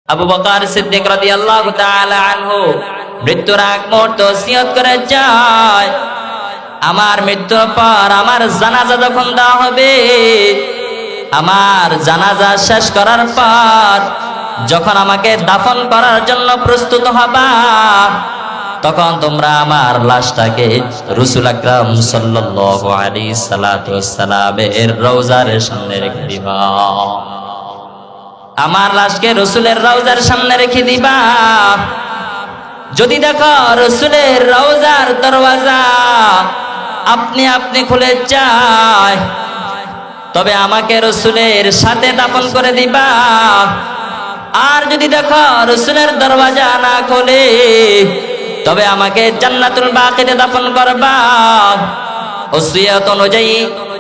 আবু বকর সিদ্দিক রাদিয়াল্লাহু তাআলা আনহু মৃত্যুর আগ মুহূর্তে ওসিয়ত করে যায়, আমার মৃত্যুর পর আমার জানাজা যখন দেওয়া হবে, আমার জানাজা শেষ করার পর যখন আমাকে দাফন করার জন্য প্রস্তুত হবা, তখন তোমরা আমার লাশটাকে রাসূল আকরাম সাল্লাল্লাহু আলাইহি সাল্লাতু ওয়াসসালামের রওজার সামনে রেখে দিবা। আমার লাশকে রসুলের রওজার সামনে রেখে দিবা। যদি দেখো রসুলের রওজার দরওয়াজা আপনি আপনি খুলে যায়, তবে আমাকে রসুলের সাথে দাফন করে দিবা। আর যদি দেখো রসুলের দরওয়াজা না খোলে, তবে আমাকে জান্নাতুল বাকিতে দাফন করবা। ওসিয়ত অনুযায়ী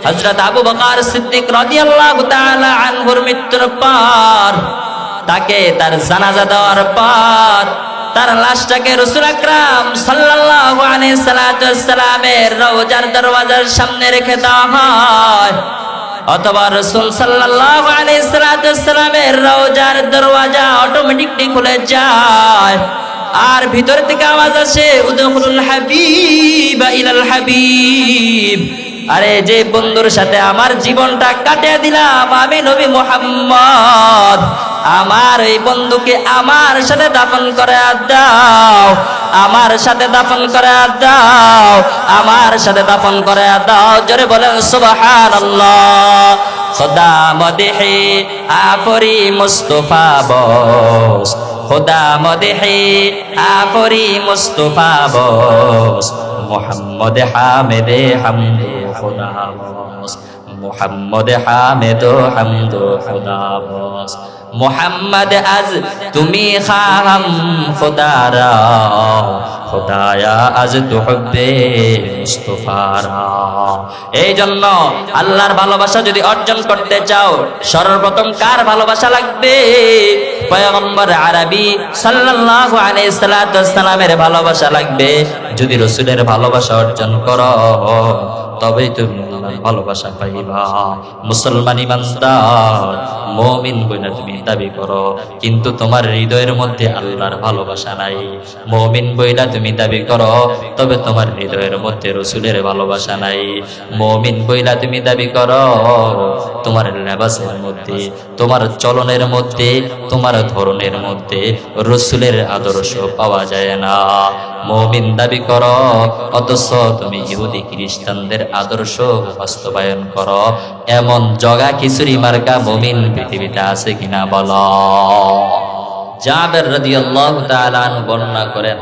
হযরত আবু বকর সিদ্দিক রাদিয়াল্লাহু তাআলা আনহুর মৃত্যুর পর তাকে তার জানাজা দেওয়ার পর তার লাশটাকে রাসূল আকরাম সাল্লাল্লাহু আলাইহি সাল্লামের রওজার দরওয়াজার সামনে রেখে দেওয়া হয়, অথবা রাসূল সাল্লাল্লাহু আলাইহি সাল্লামের রওজার দরওয়াজা অটোমেটিকলি খুলে যায়, আর ভিতর থেকে আওয়াজ আসে উদখুলুল হাবিব ইলাল হাবিব। আরে যে বন্ধুর সাথে আমার জীবনটা কাটিয়ে দিলাম আমি নবী মুহাম্মদ, আমার এই বন্ধুকে আমার সাথে দাফন করে দাও, আমার সাথে দাফন করে দাও, আমার সাথে দাফন করে দাও। জোরে বলেন সুবহানাল্লাহ। খোদা মদহে আফরি মুস্তাফা বস, খোদা মদহে আফরি মুস্তাফা বস, মুহাম্মদ হামিদ হামদ খোদা বস, মুহাম্মদ হামিদ হামদ খোদা বস। মুহাম্মদ আজ তুমি খাম খোদারা, খোদায়া আজ তুহব্বে মুস্তাফারা। এই জন্য আল্লাহর ভালোবাসা যদি অর্জন করতে চাও, সর্বপ্রথম কার ভালোবাসা লাগবে? পয়গম্বর আরবি সাল্লাল্লাহু আলাইহি সাল্লামের ভালোবাসা লাগবে। যদি রাসূলের ভালোবাসা অর্জন করো, তবেই তুমি আল্লাহর ভালোবাসা পাইবা। মুসলমান ইমানদার মুমিন বইনা তুমি দাবি করো, কিন্তু তোমার হৃদয়ের মধ্যে আল্লাহর ভালোবাসা নাই। মুমিন বইলা তুমি দাবি করো, তবে তোমার হৃদয়ের মধ্যে রাসূলের ভালোবাসা নাই। মুমিন বইলা তুমি দাবি করো, তোমার লেবাসের মধ্যে, তোমার চলনের মধ্যে, তোমার ধরনের মধ্যে রাসূলের আদর্শ পাওয়া যায় না। মুমিন দাবি করো, অথচ তুমি ইহুদি খ্রিস্টানদের আদর্শ বাস্তবায়ন করো। এমন জগা খিচুড়ি মার্কা মুমিন পৃথিবীতে আছে কিনা বলো? জাবের রাদিয়াল্লাহু তাআলা আনহু বর্ণনা করেন,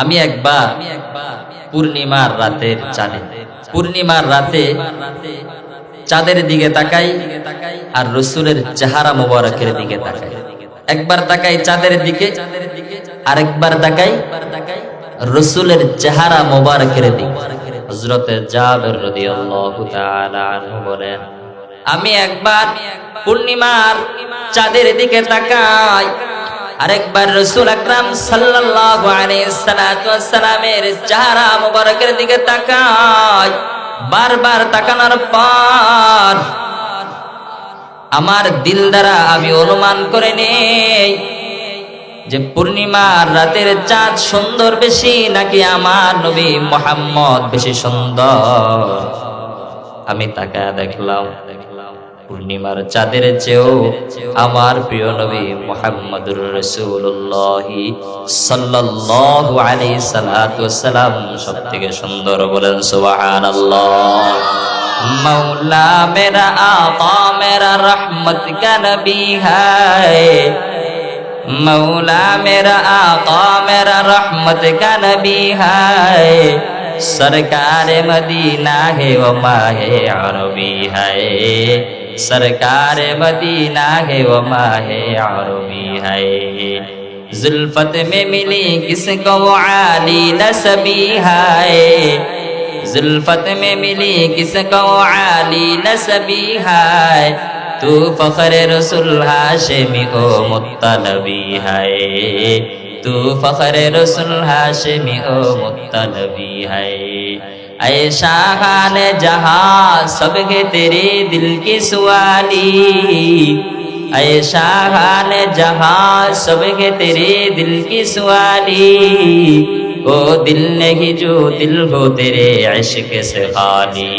আমি একবার পূর্ণিমার রাতে চাঁদের দিকে তাকাই আর রাসূলের চেহারা মোবারকের দিকে তাকাই। একবার তাকাই চাঁদের দিকে, আরেকবার তাকাই রাসূলের চেহারা মোবারকের দিকে। হযরতে জাবের রাদিয়াল্লাহু তাআলা আনহু বলেন, আমি একবার পূর্ণিমার চাঁদের দিকে তাকাই, আরেকবার রাসূল আকরাম সাল্লাল্লাহু আলাইহি সাল্লামের চেহারা মোবারকের দিকে তাকাই। বারবার তাকানোর পর আমার দিল দ্বারা আমি অনুমান করে নেই যে পূর্ণিমার রাতের চাঁদ সুন্দর বেশি নাকি আমার নবী মুহাম্মদ বেশি সুন্দর। আমি তাকায় দেখলাম পূর্ণিমার চাঁদের চেয়েও আমার প্রিয় নবী মুহাম্মদুর রাসূলুল্লাহ সাল্লাল্লাহু আলাইহি সাল্লাম সবথেকে সুন্দর। বলেন সুবহানাল্লাহ। मौला मेरा आका मेरा रहमत का नबी है, मौला मेरा आका मेरा रहमत का नबी है, सरकार मदीना है वो माहे अरबी है, सरकार मदीना है वो माहे अरबी है। जुल्फत में मिली किसको वो आली नसबी है, जुल्फत में मिली किसको आली नसबी है, तू फखर रसूल हाशिमी ओ मुत्तलबी है, तू फखर रसूल हाशिमी ओ मुत्तलबी है। ऐ शाहान जहां सबके तेरे दिल की सवाली, ऐ शाहान जहां सबके तेरे दिल की सवाली ओ दिल नहीं जो दिल हो तेरे इश्क से खाली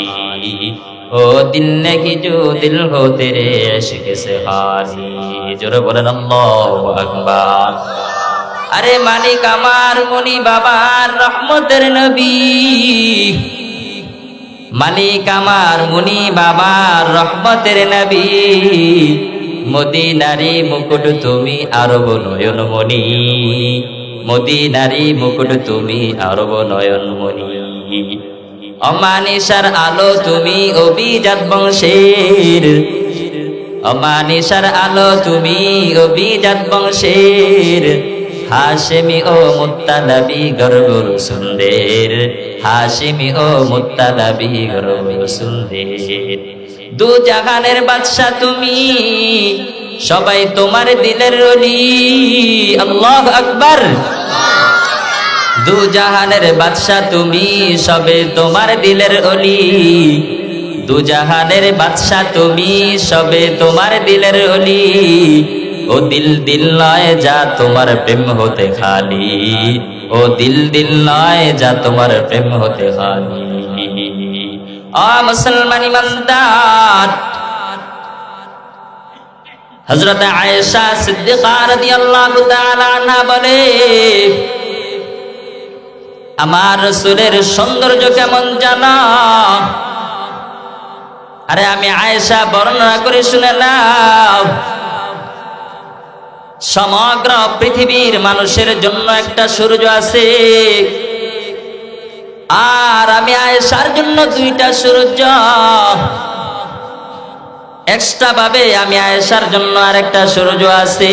ओ दिल नहीं जो दिल हो तेरे इश्क से खाली जोरे बोलेन अल्लाहु আকবার अरे मालिक আমার মুনি বাবার রহমতের নবী মালিক আমার মুনি বাবার রহমতের নবী মদিনারি মুকুট তুমি আরব নয়নমণি মদিনারি মুকুট তুমি আরব নয়নমণি অমানিসার আলো তুমি অভিজাত বংশের অমানিসার আলো তুমি অভিজাত বংশের হাশেমি ও মুত্তালাবি গর্ব রসুলদের হাশেমি ও মুত্তালাবি গর্ব রসুলদের দু জাহানের বাদশা তুমি সবাই তোমার দিলের ওলি আল্লাহু আকবার দু জাহানের বাদশা তুমি সবে তোমার দিলের ওলি দু জাহানের বাদশা তুমি সবে তোমার দিলের ওলি ও দিল দিল নয় যা তোমার প্রেম হতে খালি ও দিল দিল নয় যা তোমার প্রেম হতে খালি ও মুসলমান ইমানদার হযরত আয়েশা সিদ্দিকা রাদিয়াল্লাহু তাআলা আনহা বলে আমার রাসূলের সৌন্দর্য কেমন জানো আরে আমি আয়েশা বর্ণনা করে শুনে নাও সমগ্র পৃথিবীর মানুষের জন্য একটা সূর্য আছে আর আমি আয়েশার জন্য দুইটা সূর্য এক্সট্রা ভাবে আমি আয়েশার জন্য আরেকটা সূর্য আছে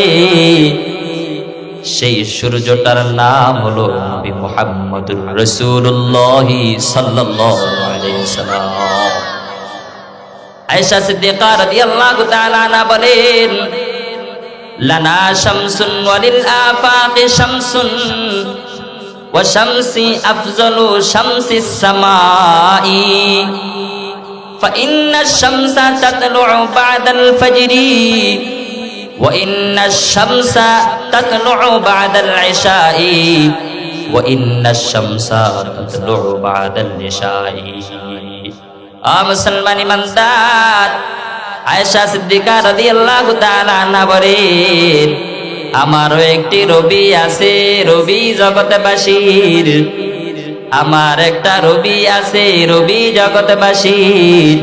সেই সূর্যটার নাম হলো নবী মুহাম্মদুর রাসূলুল্লাহ সাল্লাল্লাহু আলাইহি ওয়াসাল্লাম আয়েশা সিদ্দিকা রাদিয়াল্লাহু তাআলা আনহা বলেন লানা শামসুন ওয়ালিল আফাকি শামসুন ওয়া শামসি আফজালু শামসিস সামাই ফাইন্না শামসা তাতলুউ বা'দাল ফাজরি ওয়া ইন্না শামসা তাতলুউ বা'দাল ইশাই ওয়া ইন্না শামসা তাতলুউ বা'দাল ইশাই আ মুসলমান ইমানদার আয়েশা সিদ্দিকা রাদিয়াল্লাহু তাআলা আনহা বলেন আমারও একটি রবি আছে রবি জগৎবাসীর আমার একটা রবি আছে রবি জগৎবাসীর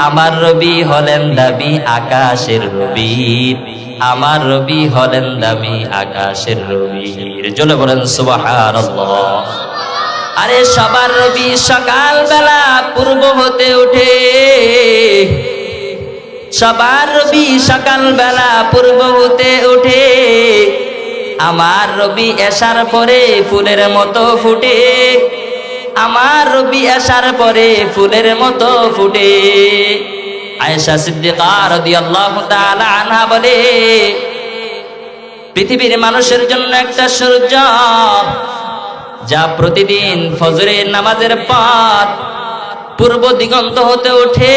আমার রবি হলেন দামি আকাশের রবির আমার রবি হলেন দামি আকাশের রবির জোরে বলেন সুবহানাল্লাহ আরে সবার রবি সকাল বেলা পূর্ব হতে ওঠে সবার রবি সকাল বেলা পূর্ব হতে ওঠে আমার রবি এশার পরে ফুলের মতো ফুটে আমার রবি এশার পরে ফুলের মতো ফুটে আয়েশা সিদ্দিকা রাদিয়াল্লাহু তাআলা আনহা বলে পৃথিবীর মানুষের জন্য একটা সূর্য যা প্রতিদিন ফজরের নামাজের পর পূর্ব দিগন্ত হতে ওঠে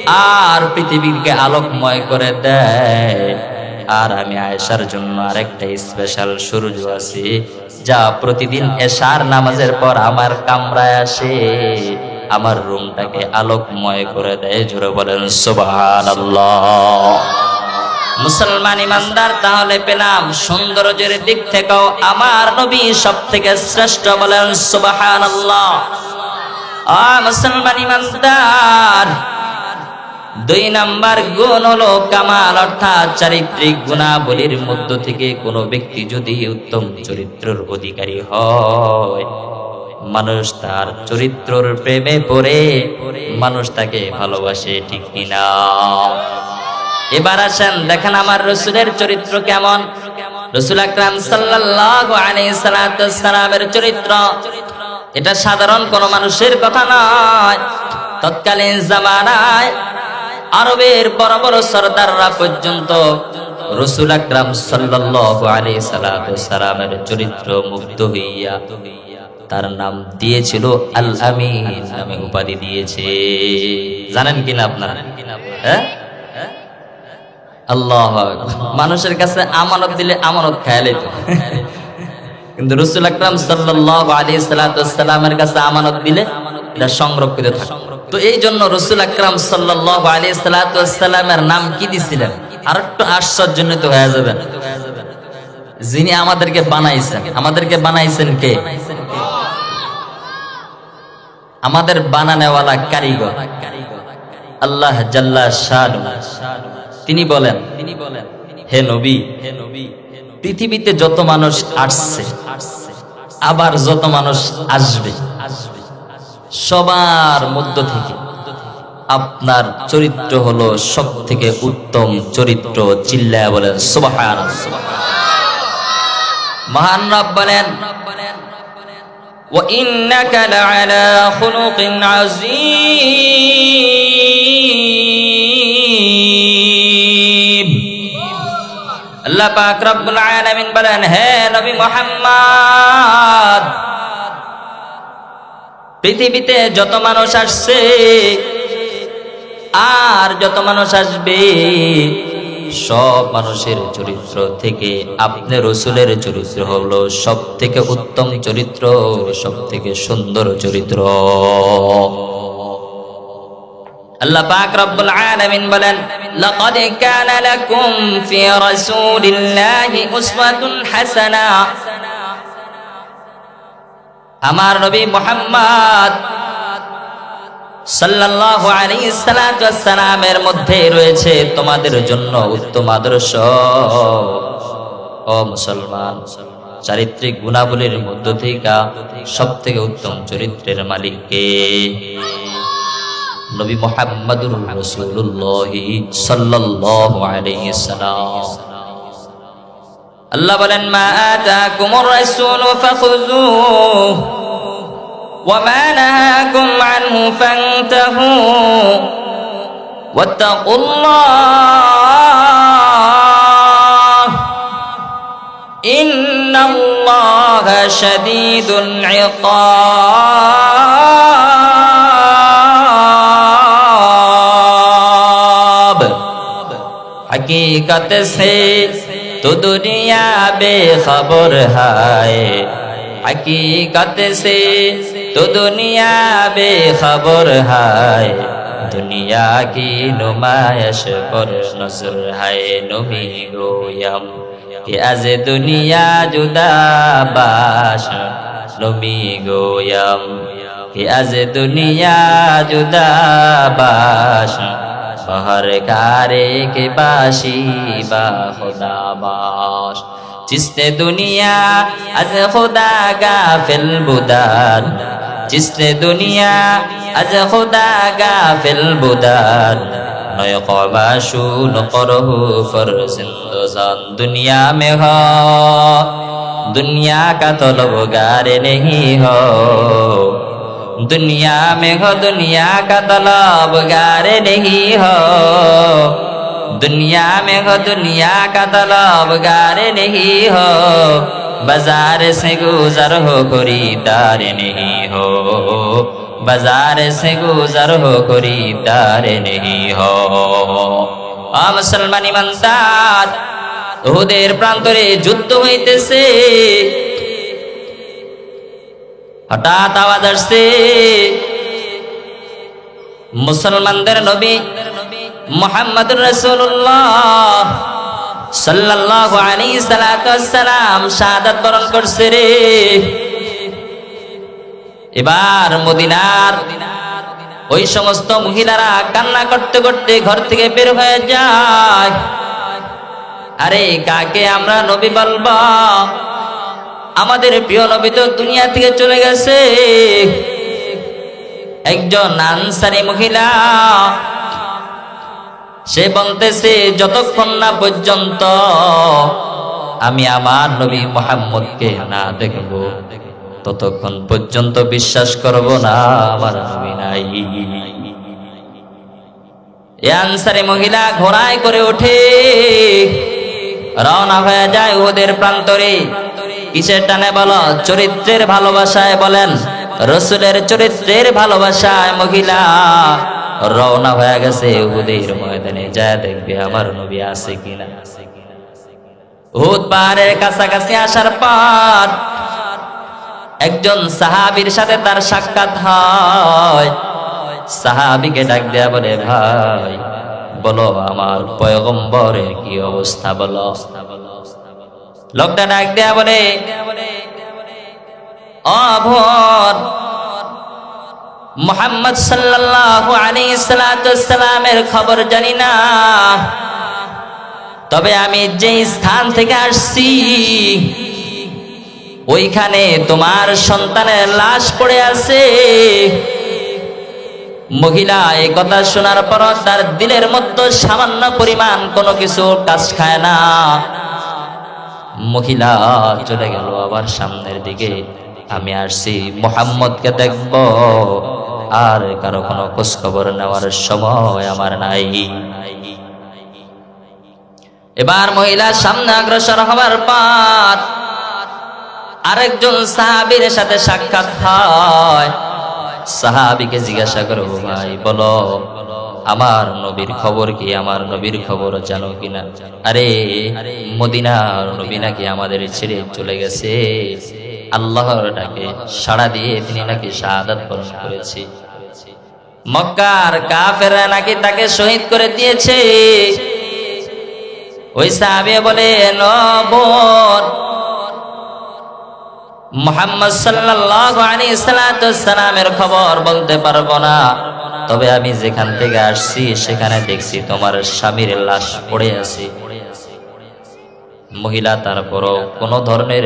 আর পৃথিবীকে আলোকময় করে দেয় আর আমি আয়েশার জন্য আরেকটা স্পেশাল সূর্য আছে যা প্রতিদিন এশার নামাজের পর আমার কামরায় আসে আমার রুমটাকে আলোকময় করে দেয় জোরে বলেন সুবহানাল্লাহ মুসলমান ইমানদার তাহলে পেলাম সৌন্দর্যের দিক থেকেও আমার নবী সবথেকে শ্রেষ্ঠ বলেন সুবহানাল্লাহ মুসলমান ইমানদার দুই নাম্বার গুণ হলো কামাল অর্থাৎ চারিত্রিক গুণাবলীর মধ্য থেকে কোনো ব্যক্তি যদি উত্তম চরিত্রের অধিকারী হয় মানুষ তার চরিত্রের প্রেমে পড়ে মানুষ তাকে ভালোবাসে ঠিক কিনা এবার আসেন দেখেন আমার রাসূলের চরিত্র কেমন রাসূল আকরাম সাল্লাল্লাহু আলাইহি সাল্লামের চরিত্র এটা সাধারণ কোন মানুষের কথা নয় তৎকালীন জামানায় আরবের বড় বড় সরদাররা পর্যন্ত রাসূল আকরাম সাল্লাল্লাহু আলাইহি সাল্লামের চরিত্র মুগ্ধ হইয়া তার নাম দিয়েছিল আল আমিন নামে উপাধি দিয়েছে জানেন কিনা আপনারা হ্যাঁ আল্লাহু আকবার। মানুষের কাছে আমানত দিলে আমানত খায়ালে তো, কিন্তু রাসূল আকরাম সাল্লাল্লাহু আলাইহি সাল্লামের কাছে আমানত দিলে এটা সংরক্ষিত থাকে। তো এই জন্য রাসূল আকরাম সাল্লাল্লাহু আলাইহি সাল্লামের নাম কি দিছিলেন? আর একটু আশ্চর্যান্বিত হয়ে যাবেন। যিনি আমাদেরকে বানাইছেন কে? আমাদের বানানেওয়ালা কারিগর আল্লাহ জাল্লা শানুহু। তিনি বলেন, হে নবী, পৃথিবীতে যত মানুষ আসছে আবার যত মানুষ আসবে, সবার মধ্য থেকে আপনার চরিত্র হলো সব থেকে উত্তম চরিত্র। চিল্লায়া বলেন সুবহানাল্লাহ। মহান রব বলেন, ওয়া ইন্নাকা লাআলা খুলুকিন আযীম। আল্লাহ পাক রব্বুল আলামিন বলেন, হে নবী মুহাম্মদ, পৃথিবীতে যত মানুষ আসছে আর যত মানুষ আসবে, সব মানুষের চরিত্র থেকে আপনি রাসূলের চরিত্র হলো সব থেকে উত্তম চরিত্র, সব থেকে সুন্দর চরিত্র। আল্লাহ পাক রব্বুল আলামিন বলেন, লাকাদ কানা লাকুম ফি রাসূলিল্লাহি উসওয়াতুন হাসানা। আমার নবী মুহাম্মদ সাল্লাল্লাহু আলাইহি সাল্লামের মধ্যে রয়েছে তোমাদের জন্য উত্তম আদর্শ। ও মুসলমান, চারিত্রিক গুণাবলীর মধ্য থেকে সবথেকে উত্তম চরিত্রের মালিক কে? নবী মুহাম্মদুর রাসূলুল্লাহ সাল্লাল্লাহু আলাইহি সাল্লাম। আল্লাহ বলেন, মা আতাকুমুর রাসূলু ফাখুযুহু ওয়া মা নাহাকুম আনহু ফান্তাহু ওয়াত্তাকুল্লাহ ইন্নাল্লাহা শাদীদুল ইকাব। हकीकत से तो दुनिया बेखबर है, हकीकत से तो दुनिया बेखबर है, दुनिया की नुमाइश पर नजर है। नबी गोयम कि आज दुनिया जुदा बाश, नबी गोयम कि आज दुनिया जुदा बाश, बहर कारे के बाशी बा खुदा बाश। जिसने दुनिया अज खुदा गाफिल बुदार, जिसने दुनिया अज खुदा गाफिल बुदार, नए क़माशून करहु फरजिंदोज़ान। दुनिया में हो दुनिया का तलबगार नहीं हो, दुनिया में हो दुनिया का तलबगार नहीं हो, दुनिया में हो दुनिया का तलबगार नहीं हो, बाजार से गुजर हो खरीदार नहीं हो, बाजार से गुजर हो खरीदार नहीं हो। मुसलमान ইমানদার, উহুদের প্রান্তরে যুদ্ধ হইতেছে, হঠাৎ আওয়াজ আসছে, মুসলমানদের নবী মুহাম্মদুর রাসূলুল্লাহ সাল্লাল্লাহু আলাইহি সাল্লাম শাহাদাত বরণ করছে রে। এবার মদিনার ওই সমস্ত মহিলারা কান্না করতে করতে ঘর থেকে বের হয়ে যায়। আরে কাকে আমরা নবী বলবো? আমাদের প্রিয় নবী তো দুনিয়া থেকে চলে গেছে। একজন আনসারী মহিলা, সে বলতেছে, যতক্ষণ না পর্যন্ত আমি আমার নবী মুহাম্মদকে না দেখব, ততক্ষণ পর্যন্ত বিশ্বাস করব না আমার নবী নাই। এই আনসারী মহিলা ঘোড়ায় করে ওঠে, রওনা হয়ে যায় উহুদের প্রান্তরে। কিসের টানে বলো? চরিত্রের ভালোবাসায়। বলেন, রাসূলের চরিত্রের ভালোবাসায় মহিলা রওনা হয়ে গেছে উহুদের ময়দানে, যায় দেখবে আমার নবী আছে কিনা। উহুদ পাহাড়ের কাছাকাছি আসার পর একজন সাহাবীর সাথে তার সাক্ষাৎ হয়। সাহাবীকে ডাক দেয়া বলে, ভাই বলো আমার পয়গম্বরের কি অবস্থা বলো। লোকটা ডাক দেয়া বলে, ও ভোর, মুহাম্মদ সাল্লাল্লাহু আলাইহি সাল্লামের খবর জানি না, তবে আমি যে স্থান থেকে আসছি ওইখানে তোমার সন্তানের লাশ পড়ে আছে। মহিলা এই কথা শোনার পর তার দিলের মধ্যে সামান্য পরিমাণ কোনো কিছু কাজ খায় না। মহিলা চলে গেল আবার সামনের দিকে। আমি আসছি মুহাম্মদকে দেখব, আর কারো কোনো খোঁজ খবর নেওয়ার সময় আমার নাই। এবার মহিলা সামনে অগ্রসর হবার পর আরেকজন সাহাবীর সাথে সাক্ষাৎ হয়। সাহাবীকে জিজ্ঞাসা করো, ভাই বলো আমার নবীর খবর কি, আমার নবীর খবর জানো কিনা? আরে মদিনার নবী নাকি আমাদের ছেড়ে চলে গেছে, আল্লাহর ডাকে সাড়া দিয়ে তিনি নাকি শাহাদাত বরণ করেছে। মক্কার কাফেররা নাকি তাকে শহীদ করে দিয়েছে। ওই সাহাবী বলে, নবর মুহাম্মদ সাল্লাল্লাহু আলাইহি সাল্লামের খবর বলতে পারবো না, তবে আমি যেখান থেকে আসছি সেখানে দেখছি তোমার স্বামীর লাশ পড়ে আছে। মহিলা তারপরও কোনো ধরনের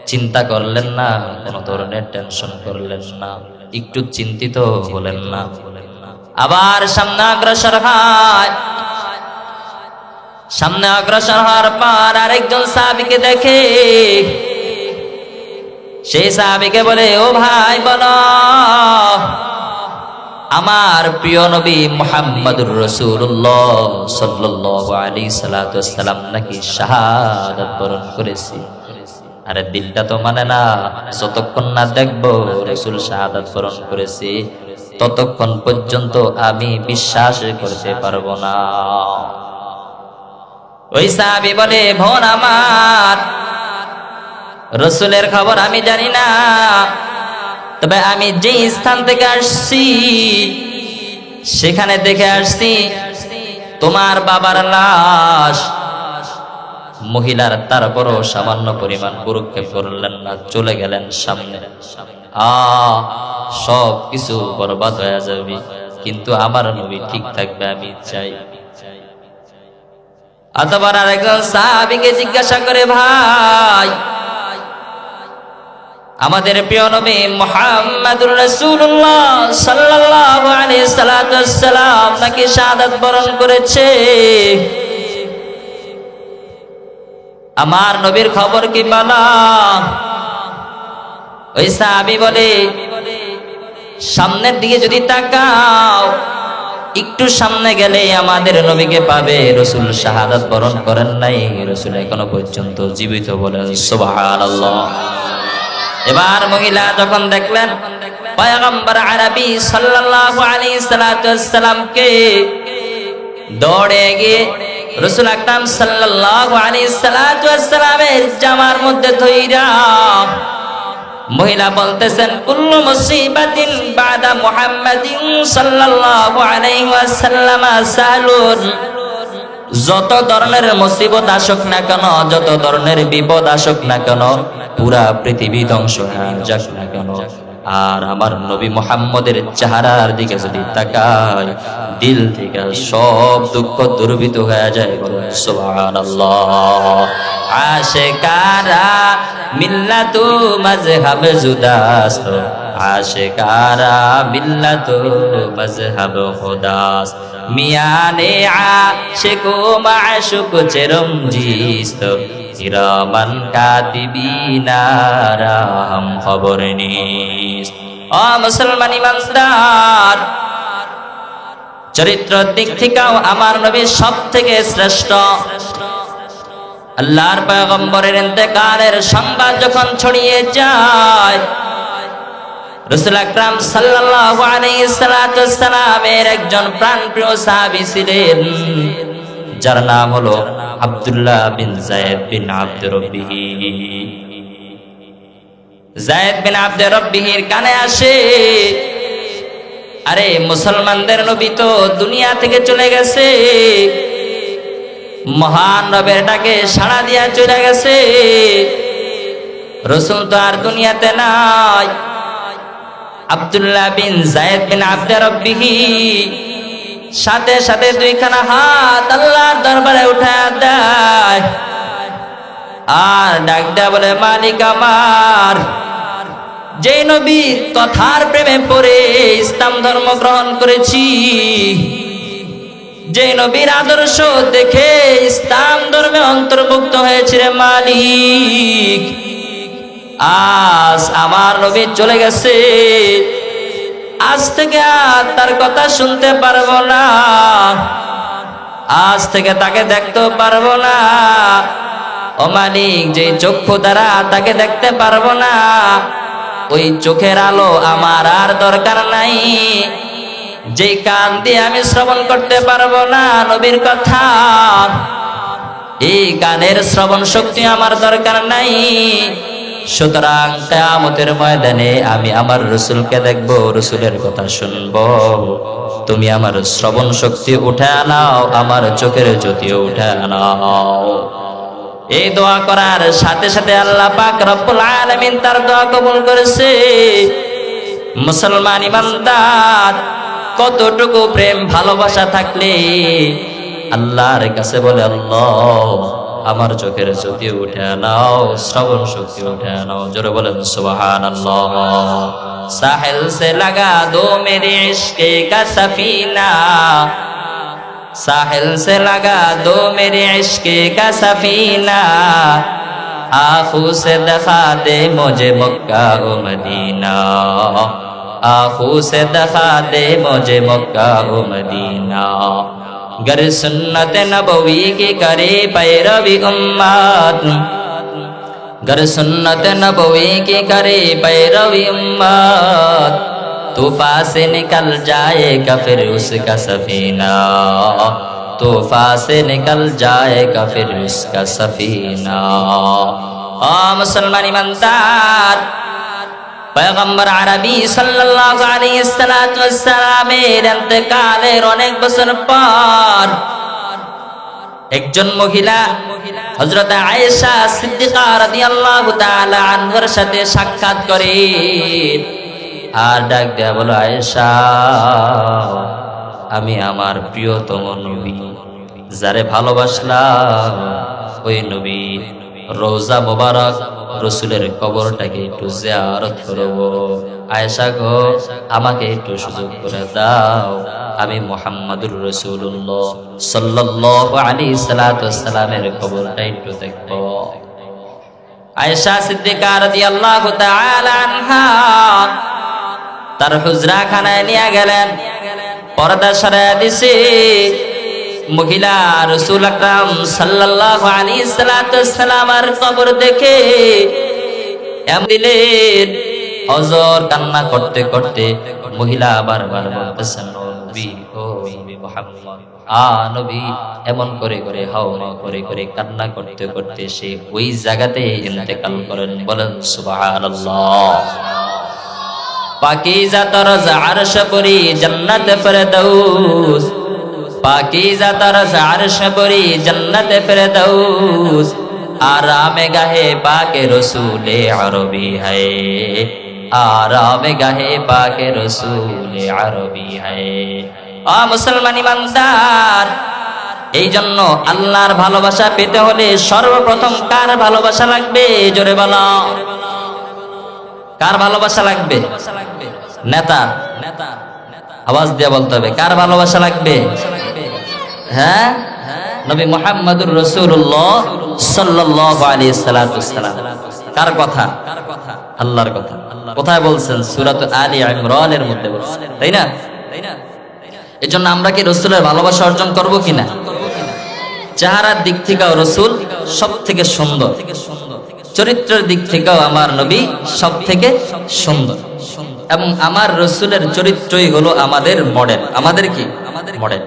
চিন্তা করলেন না, কোনো ধরনের টেনশন করলেন না, একটু চিন্তিত হলেন না। আবার সামনে অগ্রসর হয়। সামনে অগ্রসর হওয়ার পর আরেকজন সাহাবীকে দেখে। সেই সাহাবীকে বলে, ও ভাই বলো আমার প্রিয় নবী মুহাম্মদুর রাসূলুল্লাহ সাল্লাল্লাহু আলাইহি সাল্লাম নাকি শাহাদাত বরণ করেছে। আরে দিলটা তো মানে না, যতক্ষণ না দেখবো রাসূল শাহাদাত বরণ করেছে ততক্ষণ পর্যন্ত আমি বিশ্বাস করতে পারবো না। ওই সাহাবী বলে, বোন আমার, রাসূলের খবর আমি জানি না, তবে আমি যে স্থান থেকে আসছি সেখানে দেখে আসছি তোমার বাবার লাশ। মহিলার তারপরও সামান্য পরিমাণ ভ্রুক্ষেপ করলেন না, চলে গেলেন সামনে। সব কিছু বরবাদ হয়ে যাবে, কিন্তু আমার নবী ঠিক থাকবে আমি চাই। অতঃপর আরেকজন সাহাবীকে জিজ্ঞাসা করে, ভাই আমাদের প্রিয় নবী মুহাম্মদুর রাসূলুল্লাহ সাল্লাল্লাহু আলাইহি সাল্লাম নাকি শাহাদাত বরণ করেছে, আমার নবীর খবর কি বলো? ওই সাহাবী বলে, সামনের দিকে যদি তাকাও, একটু সামনে গেলে আমাদের নবীকে পাবে। রাসূল শাহাদাত বরণ করেন নাই, রাসূল এখনো পর্যন্ত জীবিত, বলেন সুবহানাল্লাহ। এবার মহিলা যখন দেখলেন পয়গম্বর আরবি সাল্লাল্লাহু আলাইহি সাল্লামকে, দৌড়ে গিয়ে রাসূল আকরাম সাল্লাল্লাহু আলাইহি সাল্লামের জামার মধ্যে ধইরা মহিলা বলতেছেন, কুল্লু মুসিবাতিন বাদা মুহাম্মাদিন সাল্লাল্লাহু আলাইহি ওয়াসাল্লাম সালুন। যত ধরনের মুসিবত আসুক না কেন, যত ধরনের বিপদ আসুক না কেন, পুরা পৃথিবী ধ্বংস হয়ে যাক না কেন, আর আমার নবী মুহাম্মদের চেহারার দিকে যদি তাকাই, দিল থেকে সব দুঃখ দুর্বিত হয়ে যায়, বলুন সুবহানাল্লাহ। আশিকারা মিল্লাতু মাযহাব জুদাস, আশিকারা মিল্লাতু মাযহাব খুদাস, মিয়ানে আশিকু মাশুক চেরম জিস্ত, ইরামান কাতিবিনা রাহম খবর নিস। ও মুসলমান ইমানদার, চরিত্র দিক থেকেও আমার নবী সব থেকে শ্রেষ্ঠ। আল্লাহর পয়গম্বরের ইন্তেকালের সংবাদ যখন ছড়িয়ে যায়, রাসূল আকরাম সাল্লাল্লাহু আলাইহি সাল্লামের একজন প্রাণপ্রিয় সাহাবী ছিলেন, যার নাম হলো আব্দুল্লাহ বিন যায়েদ বিন আব্দ রব্বিহি। যায়েদ বিন আব্দ রব্বিহির কানে আসে, আরে মুসলমানদের নবী তো দুনিয়া থেকে চলে গেছে, মহান রবের ডাকে সাড়া দিয়া চলে গেছে, রাসূল তো আর দুনিয়াতে নাই। আব্দুল্লাহ বিন যায়েদ বিন আব্দ রব্বিহি সাথে সাথে দুইখানা হাত আল্লাহর দরবারে উঠায় দেয় আর ডাক দেয়া বলে, মালিক আমার, যে নবীর কথার প্রেমে পড়ে ইসলাম ধর্ম গ্রহণ করেছি, যে নবীর আদর্শ দেখে ইসলাম ধর্মে অন্তর্ভুক্ত হয়েছে, রে মালিক, আজ আমার নবী চলে গেছে, আজ থেকে আর তার কথা শুনতে পারবো না, আজ থেকে তাকে দেখতে পারবো না। ও মালিক, যে চক্ষু দ্বারা তাকে দেখতে পারবো না, ওই চোখের আলো আমার আর দরকার নাই। যেই কান দিয়ে আমি শ্রবণ করতে পারবো না নবীর কথা, এই কানের শ্রবণ শক্তি আমার দরকার নাই। সুতরাং কিয়ামতের ময়দানে আমি আমার রাসূলকে দেখব, রাসূলের কথা শুনবো। তুমি আমার শ্রবণ শক্তি উঠে আনাও, আমার চোখের জ্যোতিও উঠে আনাও। এই দোয়া করার সাথে সাথে আল্লাহ পাক রব্বুল আলামিন তার দোয়া কবুল করেছে। মুসলমান ইমানদার কতটুকু প্রেম ভালোবাসা থাকলে আল্লাহর কাছে বলে, আল্লাহ আমার চোখের জ্যোতি উঠে আনাও, শ্রবণ শক্তি উঠে আনাও। জোরে বলেন সুবহানাল্লাহ। সাহেল সে লাগা দো মেরে ইশকে কা সফিনা, साहिल से लगा दो मेरे इश्क़ का सफीना, आँखों से दिखा दे मुझे मक्का व मदीना, आँखों से दिखा दे मुझे मक्का व मदीना। गर सुन्नत नबवी की करे पैरवी उम्मत, गर सुन्नत नबवी की करे पैरवी उम्मत, तूफा से निकल जाएगा फिर उसका सफीना, तूफा से निकल जाएगा फिर उसका सफीना। ओ मुसलमान ईमानदार, पैगम्बर আরবি সাল্লাল্লাহু আলাইহি ওয়াসাল্লামের ইন্তেকালের অনেক বছর পর একজন মহিলা হযরত আয়েশা সিদ্দিকা রাদিয়াল্লাহু তাআলা আনহার সাথে সাক্ষাৎ করেন আর ডাক দেয়া বলো, আয়েশা, আমি আমার প্রিয়তম নবী যারে ভালোবাসলাম, ওই নবী রোজা মোবারক রাসূলের কবরটাকে একটু জিয়ারত করব। আয়েশা গো, আমাকে একটু সুযোগ করে দাও, আমি মুহাম্মাদুর রাসূলুল্লাহ সাল্লাল্লাহু আলাইহি সাল্লামের কবরটা একটু দেখব। আয়েশা সিদ্দিকা রাদিয়াল্লাহু তাআলা আনহা তার হুজরা খানায় নিয়ে গেলেন, পর্দা সরাইয়া দিছে। মহিলা রাসূল আকরাম সাল্লাল্লাহু আলাইহি সাল্লামের কবর দেখে এমন দিলেন, হযর কান্না করতে করতে মহিলা বারবার বলতেছেন, নবী, ও নবী মুহাম্মদ, নবী, এমন করে করে হাওমা করে করে কান্না করতে করতে সে ওই জায়গাতে ইন্তেকাল করেন। বলেন সুবহানাল্লাহ। পাকিজা তরজ আরশ পরি জান্নাত ফেরদাউস, পাকিজা তরজ আরশ পরি জান্নাত ফেরদাউস, আরামে গাহে পাকে রসুলে আরবি হায়, আরামে গাহে পাকে রসুলে আরবি হায়। মুসলমান ইমানদার, এই জন্য আল্লাহর ভালোবাসা পেতে হলে সর্বপ্রথম কার ভালোবাসা লাগবে? জোরে বলো, কার ভালোবাসা লাগবে? নেতা, আওয়াজ দিয়ে বলতে হবে, কার ভালোবাসা লাগবে? হ্যাঁ, নবী মুহাম্মদুর রাসূলুল্লাহ সাল্লাল্লাহু আলাইহি সাল্লাম। কার কথা? আল্লাহর কথা। কোথায় বলছেন? সূরাত আলী ইমরানের মধ্যে বলছেন, তাই না? এজন্য আমরা কি রাসূলের ভালোবাসা অর্জন করব কিনা? চেহারার দিক থেকেও রাসূল সব থেকে সুন্দর, চরিত্রের দিক থেকেও আমার নবী সব থেকে সুন্দর। এবং আমার রসুলের চরিত্রই হলো আমাদের মডেল। আমাদের কি মডেল?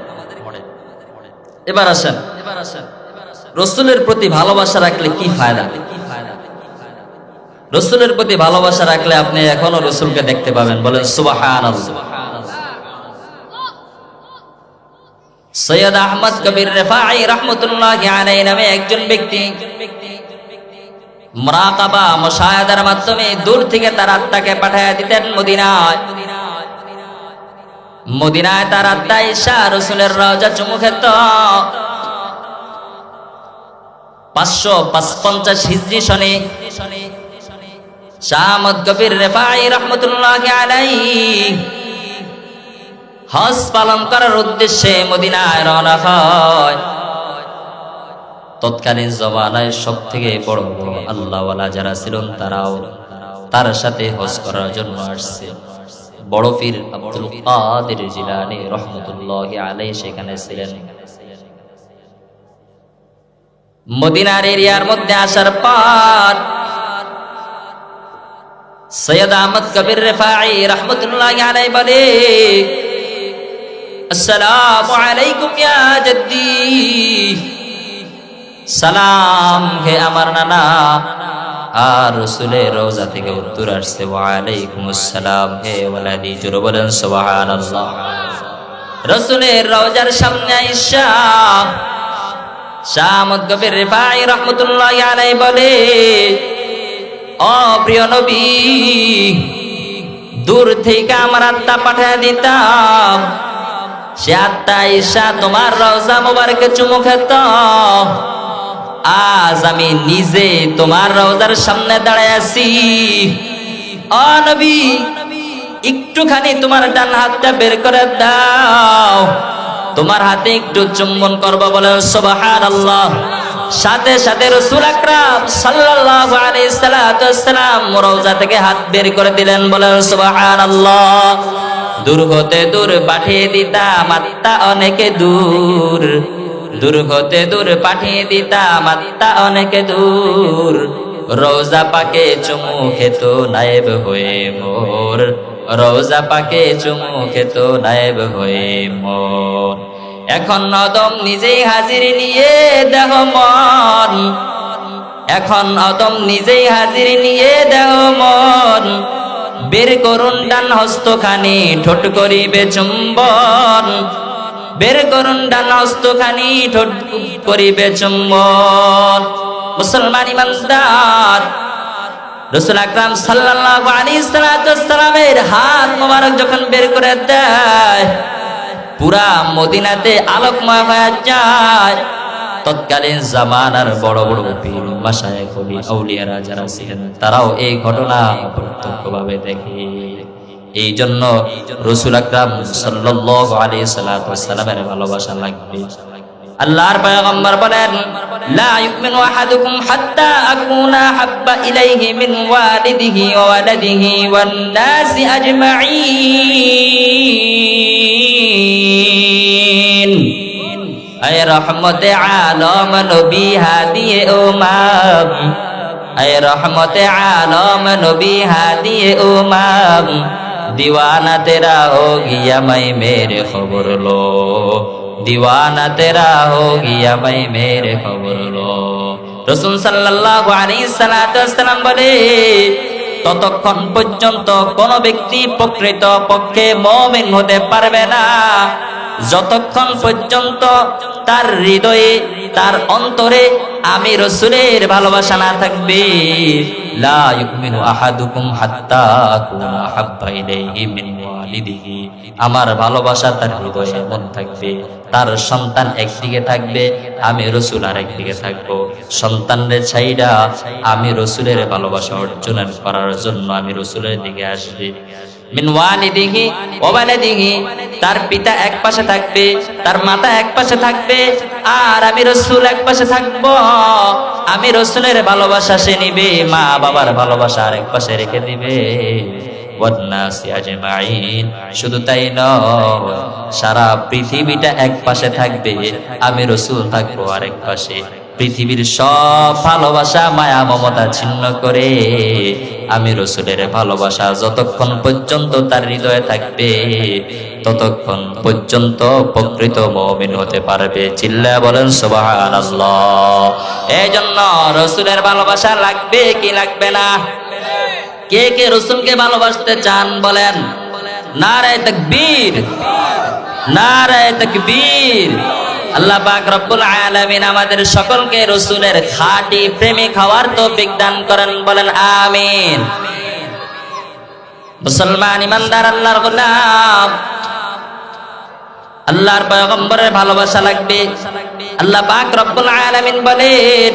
এবার আসেন, রসুলের প্রতি ভালোবাসা রাখলে কি ফায়দা? রসুলের প্রতি ভালোবাসা রাখলে আপনি এখনো রসুলকে দেখতে পাবেন। বলেন সুবহানাল্লাহ। সৈয়দ আহমদ কবির রিফাঈ রাহমাতুল্লাহি আলাইহি নামে একজন ব্যক্তি মুরাকাবা মুশাহাদার মাধ্যমে দূর থেকে তার আত্মাকে পাঠিয়ে দিতেন মদিনায়। মদিনায় তার আত্মা ঈসা রসুলের রওজা চুমু খেত। 555 হিজরি সনে শাহ আহমদ কবির রিফাঈ রাহমাতুল্লাহি আলাইহি হজ পালন করার উদ্দেশ্যে মদিনায় রওনা হয়। তৎকালীন জমানায় সব থেকে বড় বড় আল্লাহওয়ালা যারা ছিলেন তারাও তার সাথে হজ করার জন্য আসছে। বড় পীর আব্দুল কাদের জিলানী রাহমাতুল্লাহি আলাইহি সেখানে ছিলেন। মদিনার এরিয়ার মধ্যে আসার পর সৈয়দ আহমদ কবির রিফাঈ রাহমাতুল্লাহি আলাইহি বলে, আসসালামু আলাইকুম ইয়া জাদ্দি। সালাম হে আমার নানা। আর রাসূলের রওজা থেকে উত্তর আসছে, ওয়া আলাইকুমুস সালাম হে ওয়ালাদি। জোরে বলেন সুবহানাল্লাহ। রাসূলের রওজার সামনে আয়েশা শাহ আহমদ কবির রিফাঈ রাহমাতুল্লাহি আলাইহি বলে, ও প্রিয় নবী, দূর থেকে আমার আত্মা পাঠিয়ে দিতাম, সে আত্মা ঈসা তোমার রওজা মোবারকে চুমু খেত। আজ আমি নিজে তোমার রওজার সামনে দাঁড়ায় আছি। ও নবী, একটুখানি তোমার ডান হাতটা বের করে দাও, তোমার হাতে একটু চুম্বন করবো। বলে সুবহানাল্লাহ। সাথে সাথে রাসূল আকরাম সাল্লাল্লাহু আলাইহি সাল্লাম রওজা থেকে হাত বের করে দিলেন। বলেন সুবহানাল্লাহ। দূর হতে দূর পাঠিয়ে দিতাম আত্মা অনেকে দূর, দূর হতে দূর পাঠিয়ে দিতাম আত্মা অনেকে দূর। রওজা পাকে চুমু খেত নায়েব হয়ে মোর, রওজা পাকে চুমু খেত নায়েব হয়ে মোর। এখন অদম নিজেই হাজির নিয়ে দেহ মন, এখন অদম নিজেই হাজির নিয়ে দেহ মন। বের করুন ডান হস্তখানি ঠোঁট করিবে চুম্বন, বের করুন ডান হস্তখানি ঠোঁট করিবে চুম্বন। মুসলমান ইমানদার, রাসূল আকরাম সাল্লাল্লাহু আলাইহি সাল্লামের হাত মোবারক যখন বের করে দেয়, পুরা মদিনাতে আলোকময় হয়ে যায়। তৎকালীন জামানার বড় বড় পীর মাশায়েখ আউলিয়ারা যারা ছিলেন তারাও এই ঘটনা প্রত্যক্ষভাবে দেখে। এই জন্য রাসূল আকরাম সাল্লাল্লাহু আলাইহি সাল্লামের ভালোবাসা লাগবে। আল্লাহর পয়গম্বর বলেন, লা ইউমিনু আহাদুকুম হাত্তা আকুনা হাব্বা ইলাইহি মিন ওয়ালিদিহি ওয়া ওয়ালাদিহি ওয়ান নাসি আজমাইন। আয় রহমতে আলম নবী হাদিয়ে উমাম, আয় রহমতে আলম নবী হাদিয়ে উমাম। दीवाना तेरा हो गया मैं मेरे खबर लो, दीवाना तेरा हो गया मैं मेरे खबर लो। রাসূল সাল্লাল্লাহু আলাইহি সাল্লাম বলে, ততক্ষণ পর্যন্ত কোন ব্যক্তি প্রকৃত পক্ষে মুমিন হতে পারবে না যতক্ষণ পর্যন্ত তার হৃদয়ে তার অন্তরে আমি রাসূলের ভালোবাসা না থাকবে। লা ইউমিনু আহাদুকুম হাত্তা আকুনা হাব্বা ইলাইহি মিন ওয়ালিদিহি। আমার ভালোবাসা তার হৃদয়ে এমন থাকবে, তার সন্তান একদিকে থাকবে, আমি রাসূল আরেকদিকে থাকবো। সন্তানের ছাইড়া আমি রাসূলের ভালোবাসা অর্জন করার জন্য আমি রাসূলের দিকে আসবে। মিন ওয়ালিদিহি ওয়া ওয়ালাদিহি, তার পিতা এক পাশে থাকবে, তার মাতা এক পাশে থাকবে, আর আমি রাসূল এক পাশে থাকবো। আমি রাসূলের ভালোবাসা সে নিবে, মা বাবার ভালোবাসা আরেক পাশে রেখে দিবে। ওয়ান নাসি আজমাইন, শুধু তাই নয়, সারা পৃথিবীটা এক পাশে থাকবে, আমি রাসূল থাকবো আরেক পাশে। পৃথিবীর সব ভালোবাসা মায়া মমতা ছিন্ন করে আমি রাসূলের ভালোবাসা যতক্ষণ পর্যন্ত তার হৃদয়ে থাকবে ততক্ষণ পর্যন্ত প্রকৃত মুমিন হতে পারবে। চিল্লায়া বলেন সুবহানাল্লাহ। এই জন্য রাসূলের ভালোবাসা লাগবে কি লাগবে না? কে কে রাসূলকে ভালোবাসতে চান বলেন? নারে তাকবীর, নারে তাকবীর। আল্লাহ পাক রব্বুল আলামিন আমাদের সকলকে রাসূলের খাঁটি প্রেমিক হওয়ার তৌফিক দান করেন, বলেন আমিন। মুসলমান ইমানদার আল্লাহর গোলাম, আল্লাহর পয়গম্বরের ভালোবাসা লাগবে। আল্লাহ পাক রব্বুল আলামিন বলেন,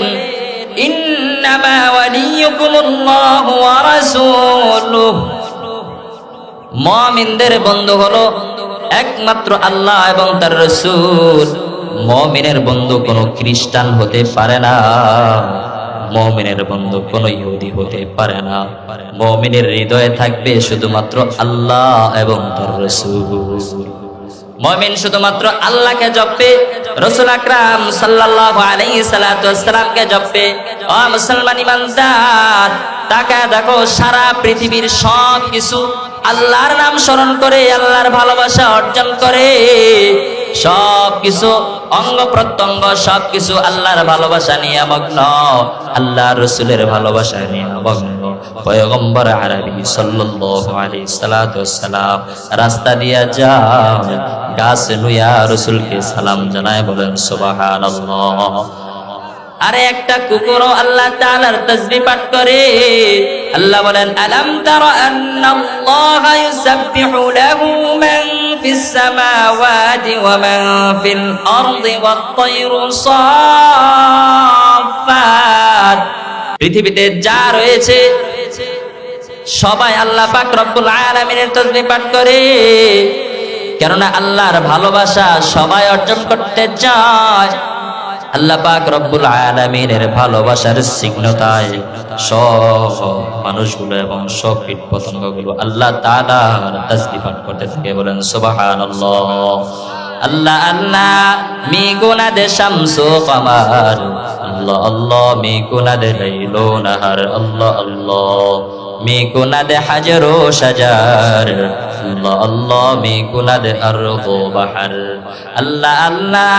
ইন্নামা ওয়ালিয়ুকুমুল্লাহু ওয়া রাসূলুহু, মুমিনদের বন্ধু হলো একমাত্র আল্লাহ এবং তার রাসূল। মুমিনের বন্ধু কোনো খ্রিস্টান হতে পারে না, মুমিনের বন্ধু কোনো ইহুদি হতে পারে না। মুমিনের হৃদয়ে থাকবে শুধুমাত্র আল্লাহ এবং তার রাসূল। মুমিন শুধুমাত্র আল্লাহকে জপবে, রাসূল আকরাম সাল্লাল্লাহু আলাইহি সাল্লাতু ওয়াসসালামকে জপবে। ও মুসলমান ইমানদার, তাকায় দেখো সারা পৃথিবীর সব কিছু আল্লাহর নাম স্মরণ করে আল্লাহর ভালোবাসা অর্জন করে। সব কিছু অঙ্গ প্রত্যঙ্গ সব কিছু আল্লাহর ভালোবাসা নিয়ে মগ্ন, আল্লাহর রাসূলের ভালোবাসা নিয়ে মগ্ন। পয়গম্বর আরবি সাল্লাল্লাহু আলাইহি সাল্লাতু ওয়াসসালাম রাস্তা দিয়া যায়, গাছ নুয়া রাসূলকে সালাম জানায়, বলেন সুবহানাল্লাহ। আরে একটা কুকুরও আল্লাহ তাআলার তাসবিহ পাঠ করে। আল্লাহ বলেন, আলাম তারা আন্নাল্লাহা ইউসাব্বিহু লাহু মান ফিস সামাওয়াতি ওয়া মান ফিল আরদি ওয়াত তায়রু সাফফাত। পৃথিবীতে যা রয়েছে সবাই আল্লাহ পাক রব্বুল আলামিনের তাসবিহ পাঠ করে, কেননা আল্লাহর ভালোবাসা সবাই অর্জন করতে চায়। আল্লাহ পাক রব্বুল আলামিনের ভালোবাসার সিগনতায় সব মানুষগুলো এবং সব কীট পতঙ্গগুলো আল্লাহ তাআলার তাসবিহ পাঠ করতে থাকে, বলেন সুবহানাল্লাহ। আল্লাহ আল্লাহ মি গুনাদে শামসু কমার, আল্লাহ আল্লাহ মি গুনাদে লাইলু নাহার, আল্লাহ আল্লাহ মি গুনাদে হাজারো শাজার, আল্লাহ আল্লাহ মি গুনাদে আরদু বাহার, আল্লাহ আল্লাহ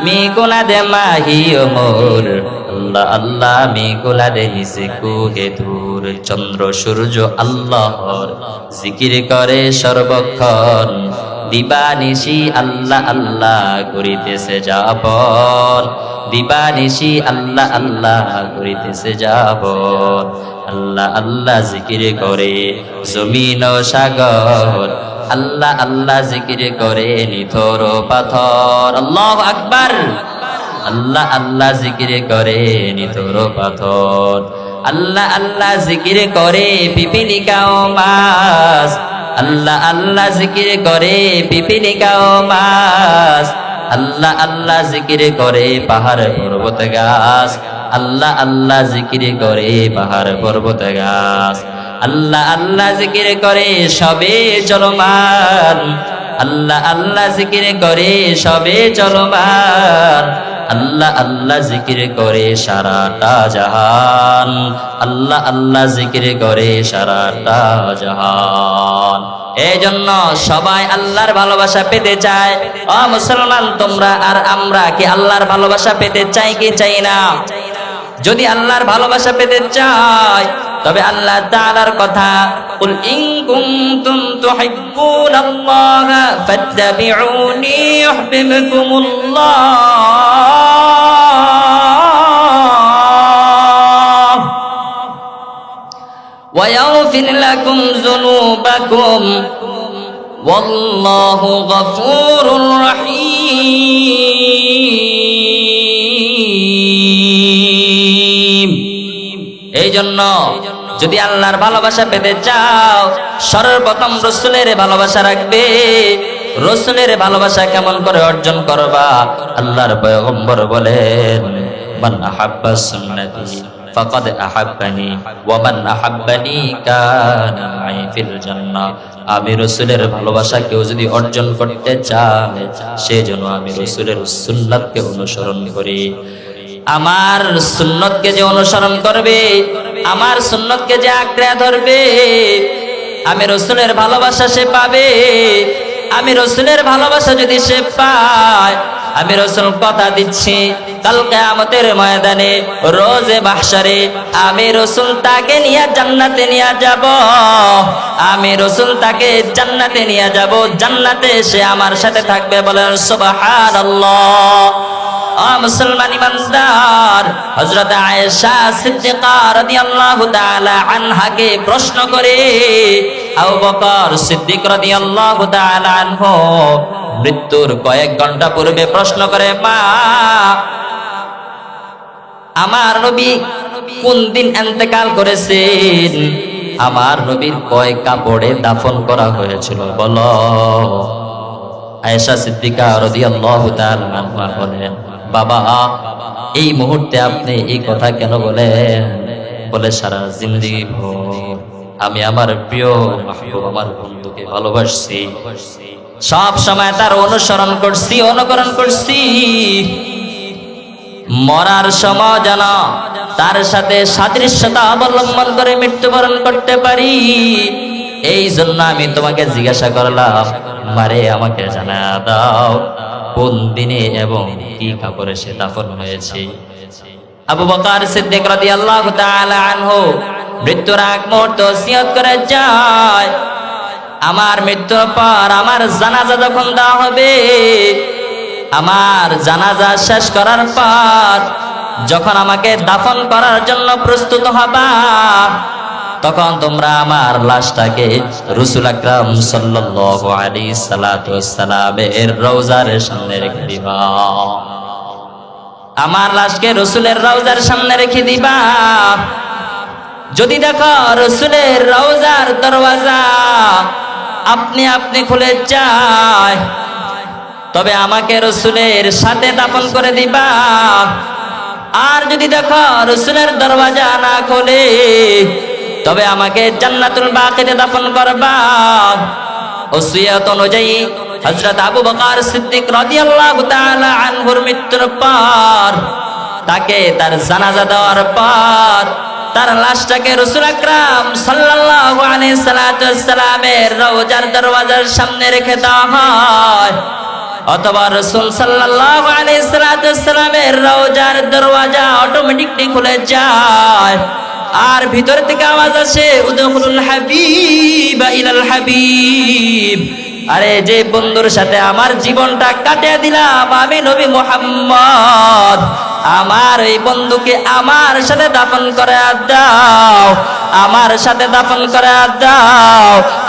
মি গুনাদে মাহি ওমর, আল্লাহ আল্লাহ মি গুনাদে নিচে কুহে দূর। চন্দ্র সূর্য আল্লাহর জিকির করে সর্বক্ষণ, দিবানিশি আল্লাহ আল্লাহ করিতেছে যাপন, দিবানিশি আল্লাহ আল্লাহ করিতেছে যাপন। আল্লাহ আল্লাহ জিকির করে জমিন ও সাগর, আল্লাহ আল্লাহ জিকির করে নিথর ও পাথর। আল্লাহু আকবার। আল্লাহ আল্লাহ জিকির করে নিথর ও পাথর, আল্লাহ আল্লাহ জিকির করে পিপিলিকা ও মাছ, আল্লাহ আল্লাহ জিকির করে পিপিলিকা ও মাছ, আল্লাহ আল্লাহ জিকির করে পাহাড় পর্বত গাছ, আল্লাহ আল্লাহ জিকির করে পাহাড় পর্বত গাছ, আল্লাহ আল্লাহ জিকির করে সবে চলমান, আল্লাহ আল্লাহ জিকির করে সবে চলমান, আল্লাহ আল্লাহ জিকির করে সারাটা জাহান, আল্লাহ আল্লাহ জিকির করে সারাটা জাহান। এই জন্য সবাই আল্লাহর ভালোবাসা পেতে চায়। ও মুসলমান, তোমরা আর আমরা কি আল্লাহর ভালোবাসা পেতে চাই কি চাই না? যদি আল্লাহর ভালোবাসা পেতে চাই তবে আল্লাহ তাআলার কথা, কুল ইন কুনতুম তুহিব্বুনাল্লাহা ফাত্তাবিউনি ইউহিব্বুকুমুল্লাহ ওয়া ইয়াগফির লাকুম যুনুবাকুম ওয়াল্লাহু গফুরুর রহিম। এই জন্য যদি আল্লাহর ভালোবাসা পেতে চাও সর্বপ্রথম রাসূলের ভালোবাসা রাখবে। রাসূলের ভালোবাসা কেমন করে অর্জন করবা? আল্লাহর পয়গম্বর বলেন, মান আহাব্বা সুন্নতি ফাকাদ আহাব্বানি ওয়া মান আহাব্বানি কানা মাই ফিল জান্নাহ। আমি রাসূলের ভালোবাসা কেউ যদি অর্জন করতে চায় সে যেন আমি রাসূলের সুন্নাতকে অনুসরণ করি। আমার সুন্নতকে যে অনুসরণ করবে, আমার সুন্নতকে যে আঁকড়ে ধরবে, আমি রসুলের ভালোবাসা সে পাবে। আমি রসুলের ভালোবাসা যদি সে পায়, আমি রসুল কথা দিচ্ছি কাল কিয়ামতের ময়দানে রোজে মাহশারে আমি রসুল তাকে নিয়ে জান্নাতে নিয়ে যাব। আমি রসুল তাকে জান্নাতে নিয়ে যাব, জান্নাতে সে আমার সাথে থাকবে। বলেন সুবহানাল্লাহ। মুসলমান ইমানদার, হযরত আয়েশা সিদ্দিকা রাদিয়াল্লাহু তাআলা আনহাকে প্রশ্ন করে আবু বকর সিদ্দিক রাদিয়াল্লাহু তাআলা আনহু মৃত্যুর কয়েক ঘন্টা পূর্বে প্রশ্ন করে, মা, আমার নবী কোন দিন ইন্তেকাল করেছেন? আমার নবীর কয় কাপড়ে দাফন করা হয়েছিল বলো? আয়েশা সিদ্দিকা রাদিয়াল্লাহু তাআলা আনহা বলেন, বাবা, এই মুহূর্তে আপনি এই কথা কেন বলেন? বলে, সারা জিন্দেগি ভর আমি আমার প্রিয় মাহবুব, আমার বন্ধুকে ভালোবাসছি, সব সময় তার অনুসরণ করছি, অনুকরণ করছি। মরার সময় যেন তার সাথে সাদৃশ্যতা অবলম্বন করে মৃত্যুবরণ করতে পারি, এই জন্য আমি তোমাকে জিজ্ঞাসা করলাম, মারে আমাকে জানা দাও কোন দিনে এবং কি কাপড়ে সে দাফন হয়েছে। আবু বকর সিদ্দিক রাদিয়াল্লাহু তাআলা আনহু মৃত্যুর আগ মুহূর্তে ওসিয়ত করে যায়, আমার মৃত্যুর পর আমার জানাজা যখন দেওয়া হবে, আমার জানাজা শেষ করার পর যখন আমাকে দাফন করার জন্য প্রস্তুত হবা, তখন তোমরা আমার লাশটাকে রাসূল আকরাম সাল্লাল্লাহু আলাইহি সাল্লামের রওজার সামনে রেখে দিবা। আমার লাশকে রাসূলের রওজার সামনে রেখে দিবা। যদি দেখো রাসূলের রওজার দরওয়াজা আপনি আপনি খুলে যায়, তবে আমাকে রাসূলের সাথে দাফন করে দিবা। আর যদি দেখো রাসূলের দরওয়াজা না খোলে, তবে আমাকে জান্নাতুল বাকিতে দাফন করবা। ওসিয়ত অনুযায়ী হযরত আবু বকর সিদ্দিক রাদিয়াল্লাহু তাআলা আনহুর মৃত্যুর পর তাকে তার জানাজা দেওয়ার পর তার লাশটাকে রাসূল আকরাম সাল্লাল্লাহু আলাইহি সাল্লামের রওজার দরওয়াজার সামনে রেখে দেওয়া হয়, অথবা রাসূল সাল্লাল্লাহু আলাইহি সাল্লামের রওজার দরওয়াজা অটোমেটিকলি খুলে যায়, আর ভিতর থেকে আওয়াজ আসে, উদখুলুল হাবিব ইলাল হাবিব। আরে যে বন্ধুর সাথে আমার জীবনটা কাটিয়ে দিলাম আমি নবী মুহাম্মদ, আমার এই বন্ধুকে আমার সাথে দাফন করে দাও, আমার সাথে দাফন করে দাও,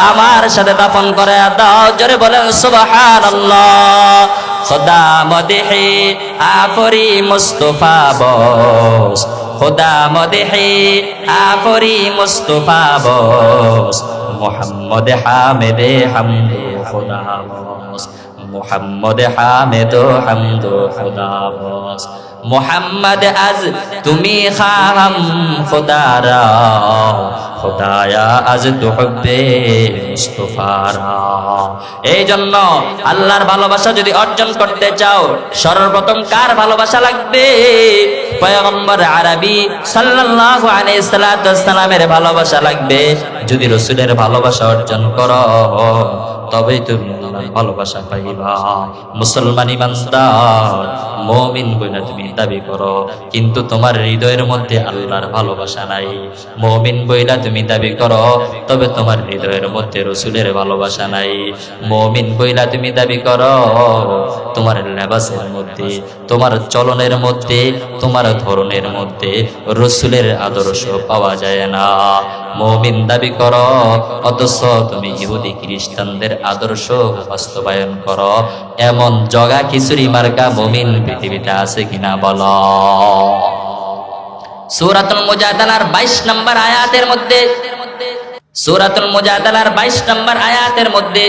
আমার সাথে দাফন করে দাও। জোরে বলেন সুবহানাল্লাহ। খোদা মদহে আফরি মুস্তাফা বস, খোদা মদহে আফরি মুস্তাফা বস, মুহাম্মদ হামিদ হামদ খোদা বস, মুহাম্মদ হামিদ হামদ খোদা বস। মুহাম্মদ আজ তুমি খাম খোদারা, খোদায়া আজ তুহব্বে মুস্তাফারা। এই জন্য আল্লাহর ভালোবাসা যদি অর্জন করতে চাও, সর্বপ্রথম কার ভালোবাসা লাগবে? পয়গম্বর আরবি সাল্লাল্লাহু আলাইহি সাল্লামের ভালোবাসা লাগবে। যদি রাসূলের ভালোবাসা অর্জন করো, তবেই তুমি আল্লাহর ভালোবাসা পাইবা। মুসলমান ইমানদার মুমিন বলে তুমি দাবি করো, কিন্তু তোমার হৃদয়ের মধ্যে আল্লাহর ভালোবাসা নাই। মুমিন বইলা তুমি দাবি করো, তবে তোমার হৃদয়ের মধ্যে রাসূলের ভালোবাসা নাই। মুমিন বইলা তুমি দাবি করো, তোমার লেবাসের মধ্যে, তোমার চলনের মধ্যে, তোমার ধরনের মধ্যে রাসূলের আদর্শ পাওয়া যায় না। মুমিন দাবি করো, অথচ তুমি ইহুদি খ্রিস্টানদের আদর্শ বাস্তবায়ন করো। এমন জগা খিচুড়ি মার্কা মুমিন পৃথিবীতে আছে কিনা বলো? সূরাতুল মুজাদালার 22 নম্বর আয়াতের মধ্যে, সূরাতুল মুজাদালার 22 নম্বর আয়াতের মধ্যে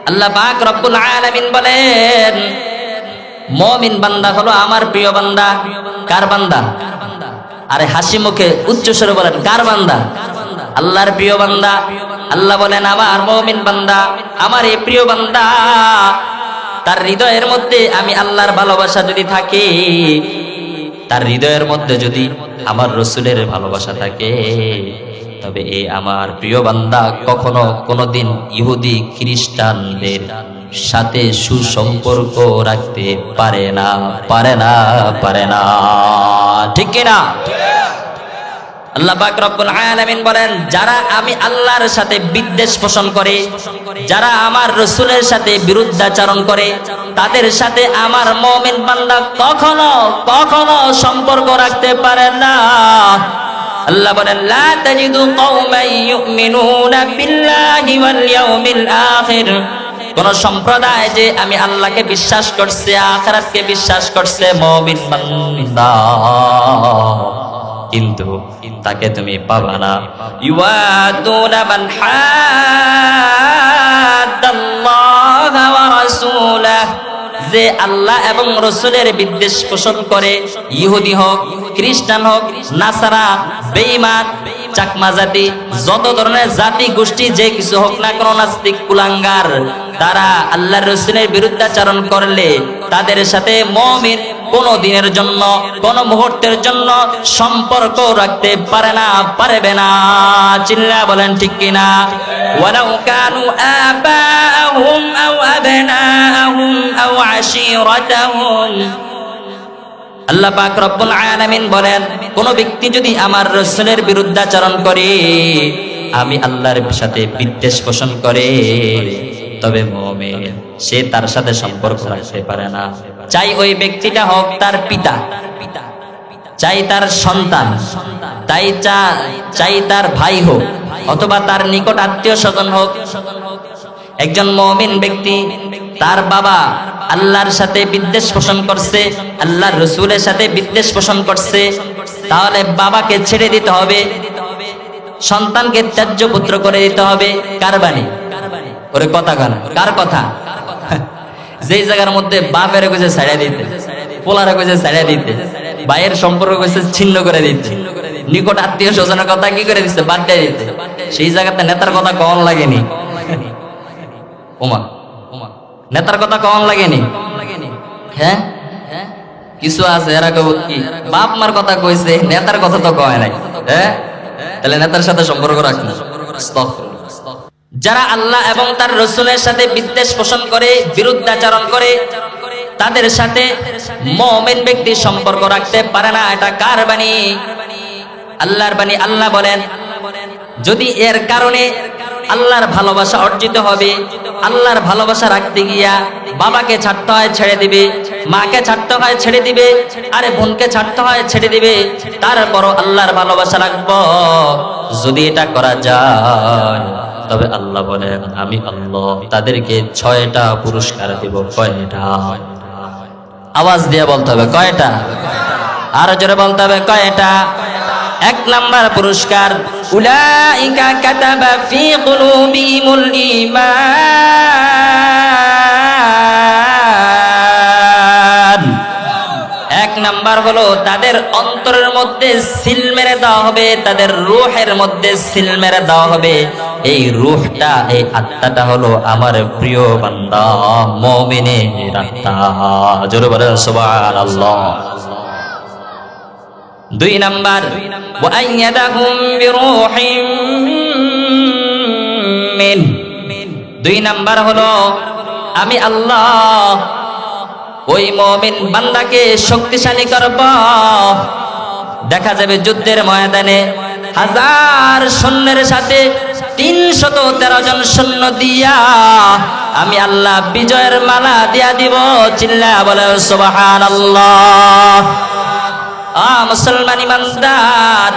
আল্লাহ পাক রব্বুল আলামিন বলেন, মুমিন বান্দা হলো আমার প্রিয় বান্দা। কার বান্দা? আরে হাসি মুখে উচ্চ স্বরে বলেন, কার বান্দা? আল্লাহর প্রিয় বান্দা। আল্লাহ বলেন, আমার মুমিন বান্দা, আমার এই প্রিয় বান্দা, তার হৃদয়ের মধ্যে আমি আল্লাহর ভালোবাসা যদি থাকে, তার হৃদয়ের মধ্যে যদি আমার রসুলের ভালোবাসা থাকে, তবে এই আমার প্রিয় বান্দা কখনো কোনোদিন ইহুদি খ্রিস্টানদের সাথে সুসম্পর্ক রাখতে পারে না, পারে না, পারে না। ঠিক কিনা? আল্লাহ পাক রব্বুল আলামিন বলেন, যারা আমি আল্লাহর সাথে বিদ্বেষ পোষণ করে, যারা আমার রাসূলের সাথে বিরুদ্ধাচরণ করে, তাদের সাথে আমার মুমিন বান্দা কখনো কখনো সম্পর্ক রাখতে পারে না। আল্লাহ বলেন, লা তাজিদু কওমান ইউমিনুনা বিল্লাহি ওয়াল ইয়াউমিল আখির, কোন সম্প্রদায় যে আমি আল্লাহকে বিশ্বাস করছে, আখিরাতকে বিশ্বাস করছে, মুমিন বান্দা, কিন্তু তাকে তুমি পাবা না। ইউআদুনা মান হাদ্দাল্লাহ ওয়া রাসূলাহু, যে আল্লাহ এবং রাসূলের বিদ্বেষ পোষণ করে, ইহুদি হোক, খ্রিস্টান হোক, নাসারা, বেঈমান, চাকমা জাতি, যত ধরনের জাতি গোষ্ঠী যে কিছু হোক না কোন, নাস্তিক, কুলাঙ্গার, তারা আল্লাহর রাসূলের বিরুদ্ধাচরণ করলে তাদের সাথে মুমিন কোন দিনের জন্য, কোন মুহূর্তের জন্য সম্পর্ক রাখতে পারে না, পারবে না। চিল্লা বলেন ঠিক কিনা? ওয়ালাউ কানু আবাহুম আও আবনাহুম আও আশীরাতাহুম, আল্লাহ পাক রব্বুল আলামিন বলেন, কোন ব্যক্তি যদি আমার রাসূলের বিরুদ্ধাচরণ করে, আমি আল্লাহর সাথে বিদ্বেষ পোষণ করে, তবে মুমিন সে তার সাথে সম্পর্ক রাখতে পারে না। চাই ওই ব্যক্তিটা হোক তার পিতা, চাই তার সন্তান, চাই তার ভাই হোক, অথবা তার নিকট আত্মীয় স্বজন হোক। একজন মুমিন ব্যক্তি তার বাবা আল্লাহর সাথে বিদ্বেষ পোষণ করছে, আল্লাহর রাসূলের সাথে বিদ্বেষ পোষণ করছে, তাহলে বাবাকে ছেড়ে দিতে হবে, সন্তানকে ত্যায্য পুত্র করে দিতে হবে। কার বাণী? ওরে কথা কান, কার কথা? যেই জায়গার মধ্যে বাপের কইছে ছাড়া দিতে, পোলারে কইছে ছাড়া দিতে, ভাইয়ের সম্পর্ক কইছে ছিন্ন করে দিতে, নিকট আত্মীয় স্বজনের কথা কি করে দিচ্ছে? বাদ দিয়ে দিতে। সেই জায়গাতে নেতার কথা কম লাগেনি? ওমা নেতার কথা কম লাগেনি? হ্যাঁ, কিছু আছে এরা কব কি বাপ মার কথা কইছে, নেতার কথা তো কয় নাই। হ্যাঁ, তাহলে নেতার সাথে সম্পর্ক রাখি। যারা আল্লাহ এবং তার রাসূলের সাথে বিদ্বেষ পোষণ করে, বিরুদ্ধাচরণ করে, তাদের সাথে মুমিন ব্যক্তি সম্পর্ক রাখতে পারে না। এটা কার বাণী? আল্লাহর বাণী। আল্লাহ বলেন, যদি এর কারণে আল্লাহর ভালোবাসা অর্জিত হবে, আল্লাহর ভালোবাসা রাখতে গিয়া বাবাকে ছাড়তে হয় ছেড়ে দিবে, মাকে ছাড়তে হয় ছেড়ে দিবে, আরে বোনকে ছাড়তে হয় ছেড়ে দিবে, তারপরও আল্লাহর ভালোবাসা রাখবো। যদি এটা করা যায়, তবে আল্লাহ বলেন, আমি আল্লাহ তাদেরকে 6টা পুরস্কার দেব। কয়টা? আওয়াজ দিয়ে বলতে হবে কয়টা? আরো জোরে বলতে হবে কয়টা? 1 নাম্বার পুরস্কার, উলাইকা কাতাবা ফি কুলুবিহিমুল ঈমান। 1 নাম্বার হলো তাদের অন্তরের মধ্যে সিল মেরে দেওয়া হবে, তাদের রূহের মধ্যে সিল মেরে দেওয়া হবে। এই রূহটা, এই আত্মাটা হলো আমার প্রিয় বান্দা মুমিনের আত্মা। জোরে বলেন সুবহানাল্লাহ। 2 নাম্বার, ওয়া আইয়াদাহুম বিরূহিম মিন। 2 নাম্বার হলো আমি আল্লাহ ওই মুমিন বান্দাকে শক্তিশালী করব। দেখা যাবে যুদ্ধের ময়দানে 1000 সৈন্যের সাথে 313 জন সৈন্য দিয়া আমি আল্লাহ বিজয়ের মালা দিয়া দিব। চিল্লা বলে সুবহানাল্লাহ। মুসলমান ইমানদার,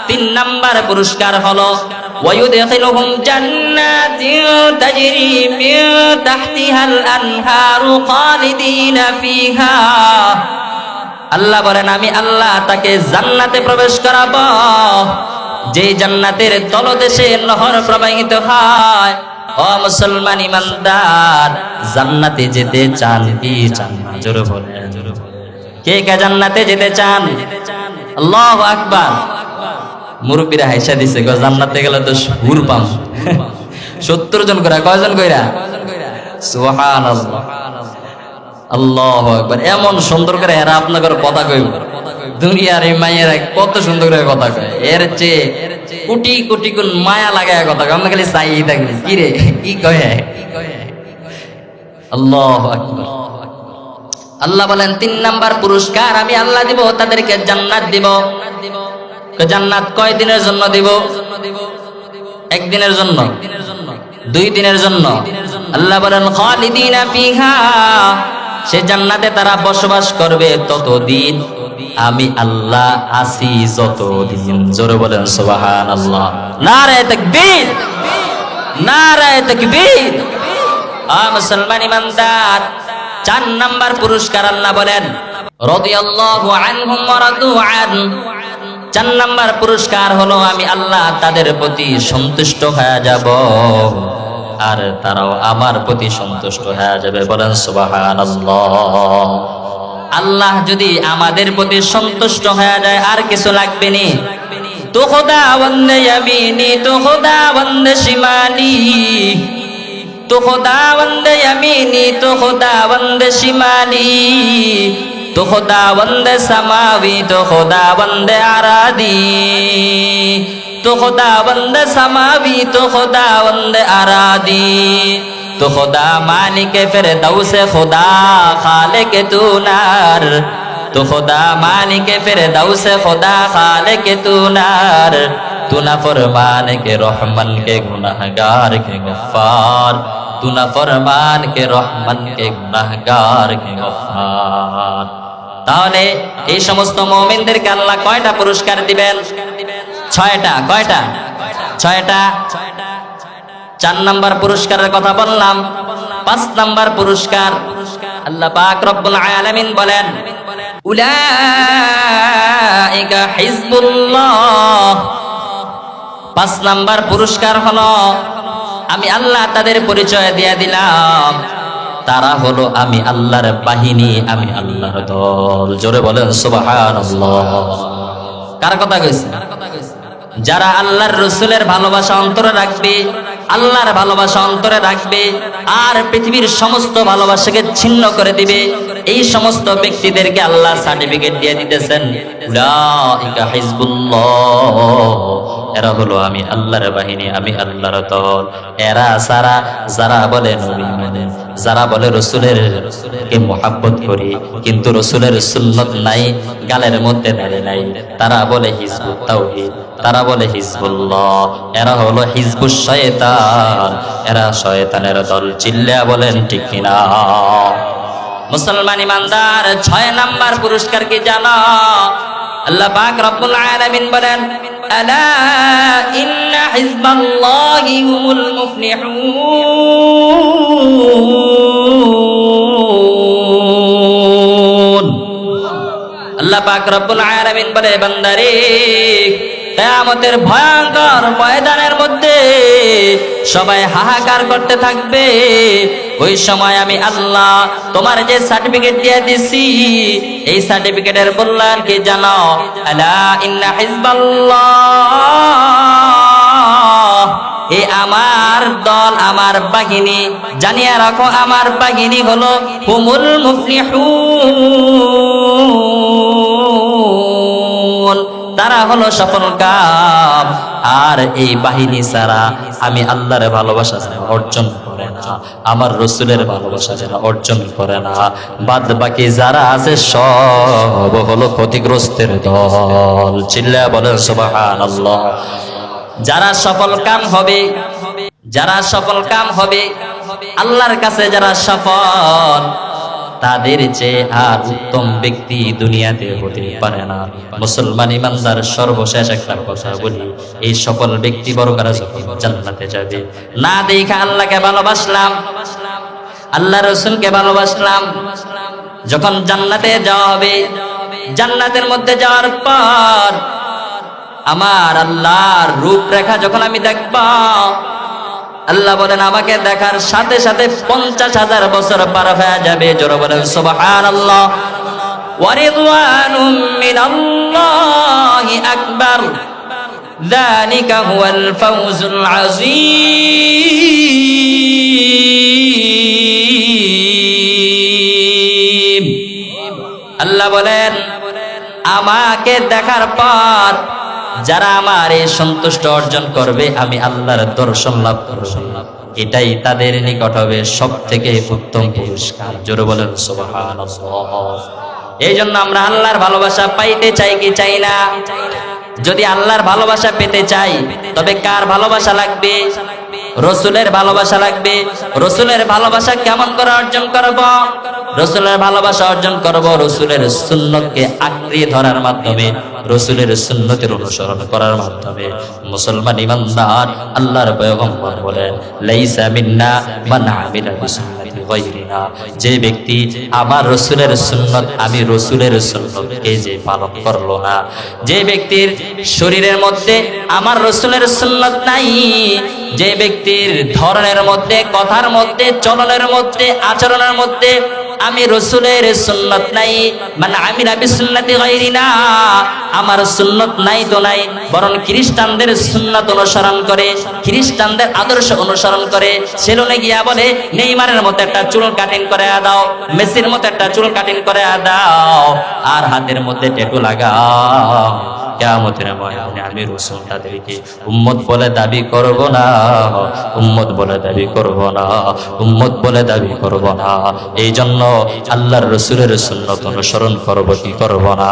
3 নাম্বার পুরস্কার হলো ওয়ায়ুদখিলুহুম জান্নাতিন তাজরি মিন তাহতিহাল আনহারু খালিদিনা ফিহা। আল্লাহ বলেন, আমি আল্লাহ তাকে জান্নাতে প্রবেশ করাবো, যে জান্নাতের তলদেশে নহর প্রবাহিত হয়। ও মুসলমান ইমানদার, জান্নাতে যেতে চান কি চান না? জোরে বলেন, কে কে জান্নাতে যেতে চান? আল্লাহু আকবার। মুরব্বীরা হাইসা দিছে, জান্নাতে গেলে তো হুর পাম। 70 জন করে, কয়জন কইরা? সুবহানাল্লাহ, আল্লাহু আকবার। এমন সুন্দর করে এরা আপনাদের কথা কইব, দুনিয়ার এই মায়েরা কত সুন্দর করে কথা কয়, এর চেয়ে কোটি কোটি গুণ মায়া লাগায় কথা কয়। আমরা খালি চাই থাকি কি রে কি কয়। আল্লাহু আকবার। আল্লাহ বলেন 3 নাম্বার পুরস্কার আমি আল্লাহ দিব, তাদেরকে জান্নাত দিব। জান্নাত কয় দিনের জন্য দিব? একদিনের জন্য, 2 দিনের জন্য। আল্লাহ বলেন খালিদিনা ফিহা, সে জান্নাতে তারা বসবাস করবে ততদিন আমি আল্লাহ আছি যতদিন। জোরে বলেন সুবহানাল্লাহ। নারে তাকবীর, নারে তাকবীর। মুসলমান ইমানদার, 4 নাম্বার পুরস্কার আল্লাহ বলেন রাদিয়াল্লাহু আনহুম ওয়া রাদু আন। 4 নাম্বার পুরস্কার হলো আমি আল্লাহ তাদের প্রতি সন্তুষ্ট হয়ে যাব আর তারাও আমার প্রতি সন্তুষ্ট হয়ে যাবে। বলেন সুবহানাল্লাহ। আল্লাহ যদি আমাদের প্রতি সন্তুষ্ট হয়ে যায় আর কিছু লাগবে নি। তো খোদা বন্দে ইয়ামিনি, তো খোদা বন্দে শিমালি, তো খোদা বন্দে ইয়ামিনি, তো খোদা বন্দে শিমালি, তো খোদা বন্দে সামাবি, তো খোদা বন্দে আরাদি, তো খোদা বন্দে সামাবি, তো খোদা বন্দে আরাদি, তো খোদা মালিকে ফিরদৌসে খোদা খালিকে তু নার, তো খোদা মালিকে ফিরদৌসে খোদা খালিকে তু নার, तू ना फरमान के रहमान के गुनाहगार के गफ्फार, तू ना फरमान के रहमान के गुनाहगार के गफ्फार। তাহলে এই সমস্ত মুমিনদেরকে আল্লাহ কয়টা পুরস্কার দিবেন? 6টা। কয়টা? 6টা। 4 নাম্বার পুরস্কারের কথা বললাম। 5 নাম্বার পুরস্কার আল্লাহ পাক রব্বুল আলামিন বলেন উলাইকা হিজবুল্লাহ। 5 নাম্বার পুরস্কার হলো আমি আল্লাহ তাদের পরিচয় দিয়ে দিলাম, তারা হলো আমি আল্লাহর বাহিনী, আমি আল্লাহর দল। জোরে বলেন সুবহানাল্লাহ। কার কথা কইছে? যারা আল্লাহর রাসূলের ভালোবাসা অন্তরে রাখবে, আল্লাহর ভালোবাসা অন্তরে রাখবে আর পৃথিবীর সমস্ত ভালোবাসাকে ছিন্ন করে দিবে, এই সমস্ত ব্যক্তিদেরকে আল্লাহ সার্টিফিকেট দিয়ে দিতেছেন উলাইকা হিজবুল্লাহ। এরা হলো আমি আল্লাহর বাহিনী, আমি আল্লাহর দল। এরা সারা যারা বলে নবী মানে, যারা বলে রাসূলের কে মুহাব্বত করি কিন্তু রাসূলের সুন্নাত নাই, গালের মধ্যে দাঁড়িয়ে নাই, তারা বলে হিজবুত তাওহীদ, তারা বলে হিজবুল্লাহ। এরা হলো হিজবুশ শয়তান, এরা শয়তানের দল। চিল্লা বলেন ঠিক কিনা? মুসলমান ইমানদার, 6 নাম্বার পুরস্কার কি জানো? আল্লাহ পাক রব্বুল আলামিন বলেন আলা ইন্না হিজবাল্লাহি হুমুল মুফলিহুন। আল্লাহ পাক রব্বুল আলামিন বলে বান্দারে, কিয়ামতের ভয়ঙ্কর ময়দানের মধ্যে সবাই হাহাকার করতে থাকবে, ওই সময় আমি আল্লাহ তোমার যে সার্টিফিকেট দিয়ে দিছি এই সার্টিফিকেটের বললাম কি জানো? আলা ইন্না হিজবাল্লাহ, এ আমার দল, আমার বাহিনী, জানিয়ে রাখো আমার বাহিনী হলো হুমুল মুফলিহুন, তারা হলো সফল কাম। আর এই বাহিনী ছাড়া আমি আল্লাহর ভালোবাসা অর্জন করে না, আমার রাসূলের ভালোবাসা যারা অর্জন করে না, বাদ বাকি যারা আছে সব হলো ক্ষতিগ্রস্তের দল। চিল্লায়া বলেন সুবহানাল্লাহ। যারা সফল কাম হবে, যারা সফল কাম হবে আল্লাহর কাছে, যারা সফল, তাদের চেয়ে আর উত্তম ব্যক্তি দুনিয়াতে হতে পারে না। মুসলমান ইমানদার, সর্বশেষ একটা কথা বলি, এই সফল ব্যক্তি বড়কারা যখন জান্নাতে যাবে, না দেখা আল্লাহকে ভালোবাসলাম, আল্লাহ রাসূলকে ভালোবাসলাম, যখন জান্নাতে যাওয়া হবে, জান্নাতের মধ্যে যাওয়ার পর আমার আল্লাহর রূপরেখা যখন আমি দেখব, আল্লাহ বলেন আমাকে দেখার সাথে সাথে 50,000 বছর পার হয়ে যাবে। জোরে বলেন সুবহানাল্লাহ। ওয়া রিদওয়ানুম মিনাল্লাহি আকবার, যালিকা হুয়াল ফাওজুল আযীম। আল্লাহ বলেন আমাকে দেখার পর যারা আমার এই সন্তুষ্ট অর্জন করবে, আমি আল্লাহর দর্শন লাভ করব, এটাই তাদের নিকট হবে সব থেকে উত্তম পুরস্কার। জোরে বলেন সুবহানাল্লাহ। এই জন্য আমরা আল্লাহর ভালোবাসা পাইতে চাই কি চাই না? যদি আল্লাহর ভালোবাসা পেতে চাই, তবে কার ভালোবাসা লাগবে? রসুলের ভালোবাসা লাগবে। রসুলের ভালোবাসা কেমন করে অর্জন করব? রসুলের ভালোবাসা অর্জন করব রসুলের সুন্নতকে আঁকড়িয়ে ধরার মাধ্যমে, রসুলের সুন্নতের অনুসরণ করার মাধ্যমে। মুসলমান ইমানদার আল্লাহর পয়গম্বর বলেন, লাইসা মিন্না মান আমিলা বিসুন্নতি গায়রিনা, যে ব্যক্তি আমার রসুলের সুন্নত, আমি রসুলের সুন্নতকে যে পালন করলো না, যে ব্যক্তির শরীরের মধ্যে আমার রসুলের সুন্নত নাই, যে ব্যক্তির ধরনের মধ্যে, কথার মধ্যে, চলনের মধ্যে, আচরণের মধ্যে আমি রসুলের সুন্নত নাই, মানে আমিলা বিসুন্নতি গায়রিনা, আমার সুন্নত নাই তো নাই, বরং খ্রিস্টানদের সুন্নত অনুসরণ করে, খ্রিস্টানদের আদর্শ অনুসরণ করে, সেলুনে গিয়া বলে নেইমারের মতো একটা চুল কাটিং করে দাও, মেসির মতো একটা চুল কাটিং করে দাও, আর হাতের মধ্যে ট্যাটু লাগাও। কিয়ামতের ময়দানে আমি রাসূল তাদেরকে উম্মত বলে দাবি করব না, উম্মত বলে দাবি করব না, উম্মত বলে দাবি করব না। এই জন্য আল্লাহর রাসূলের সুন্নাত অনুসরণ করব কি করব না?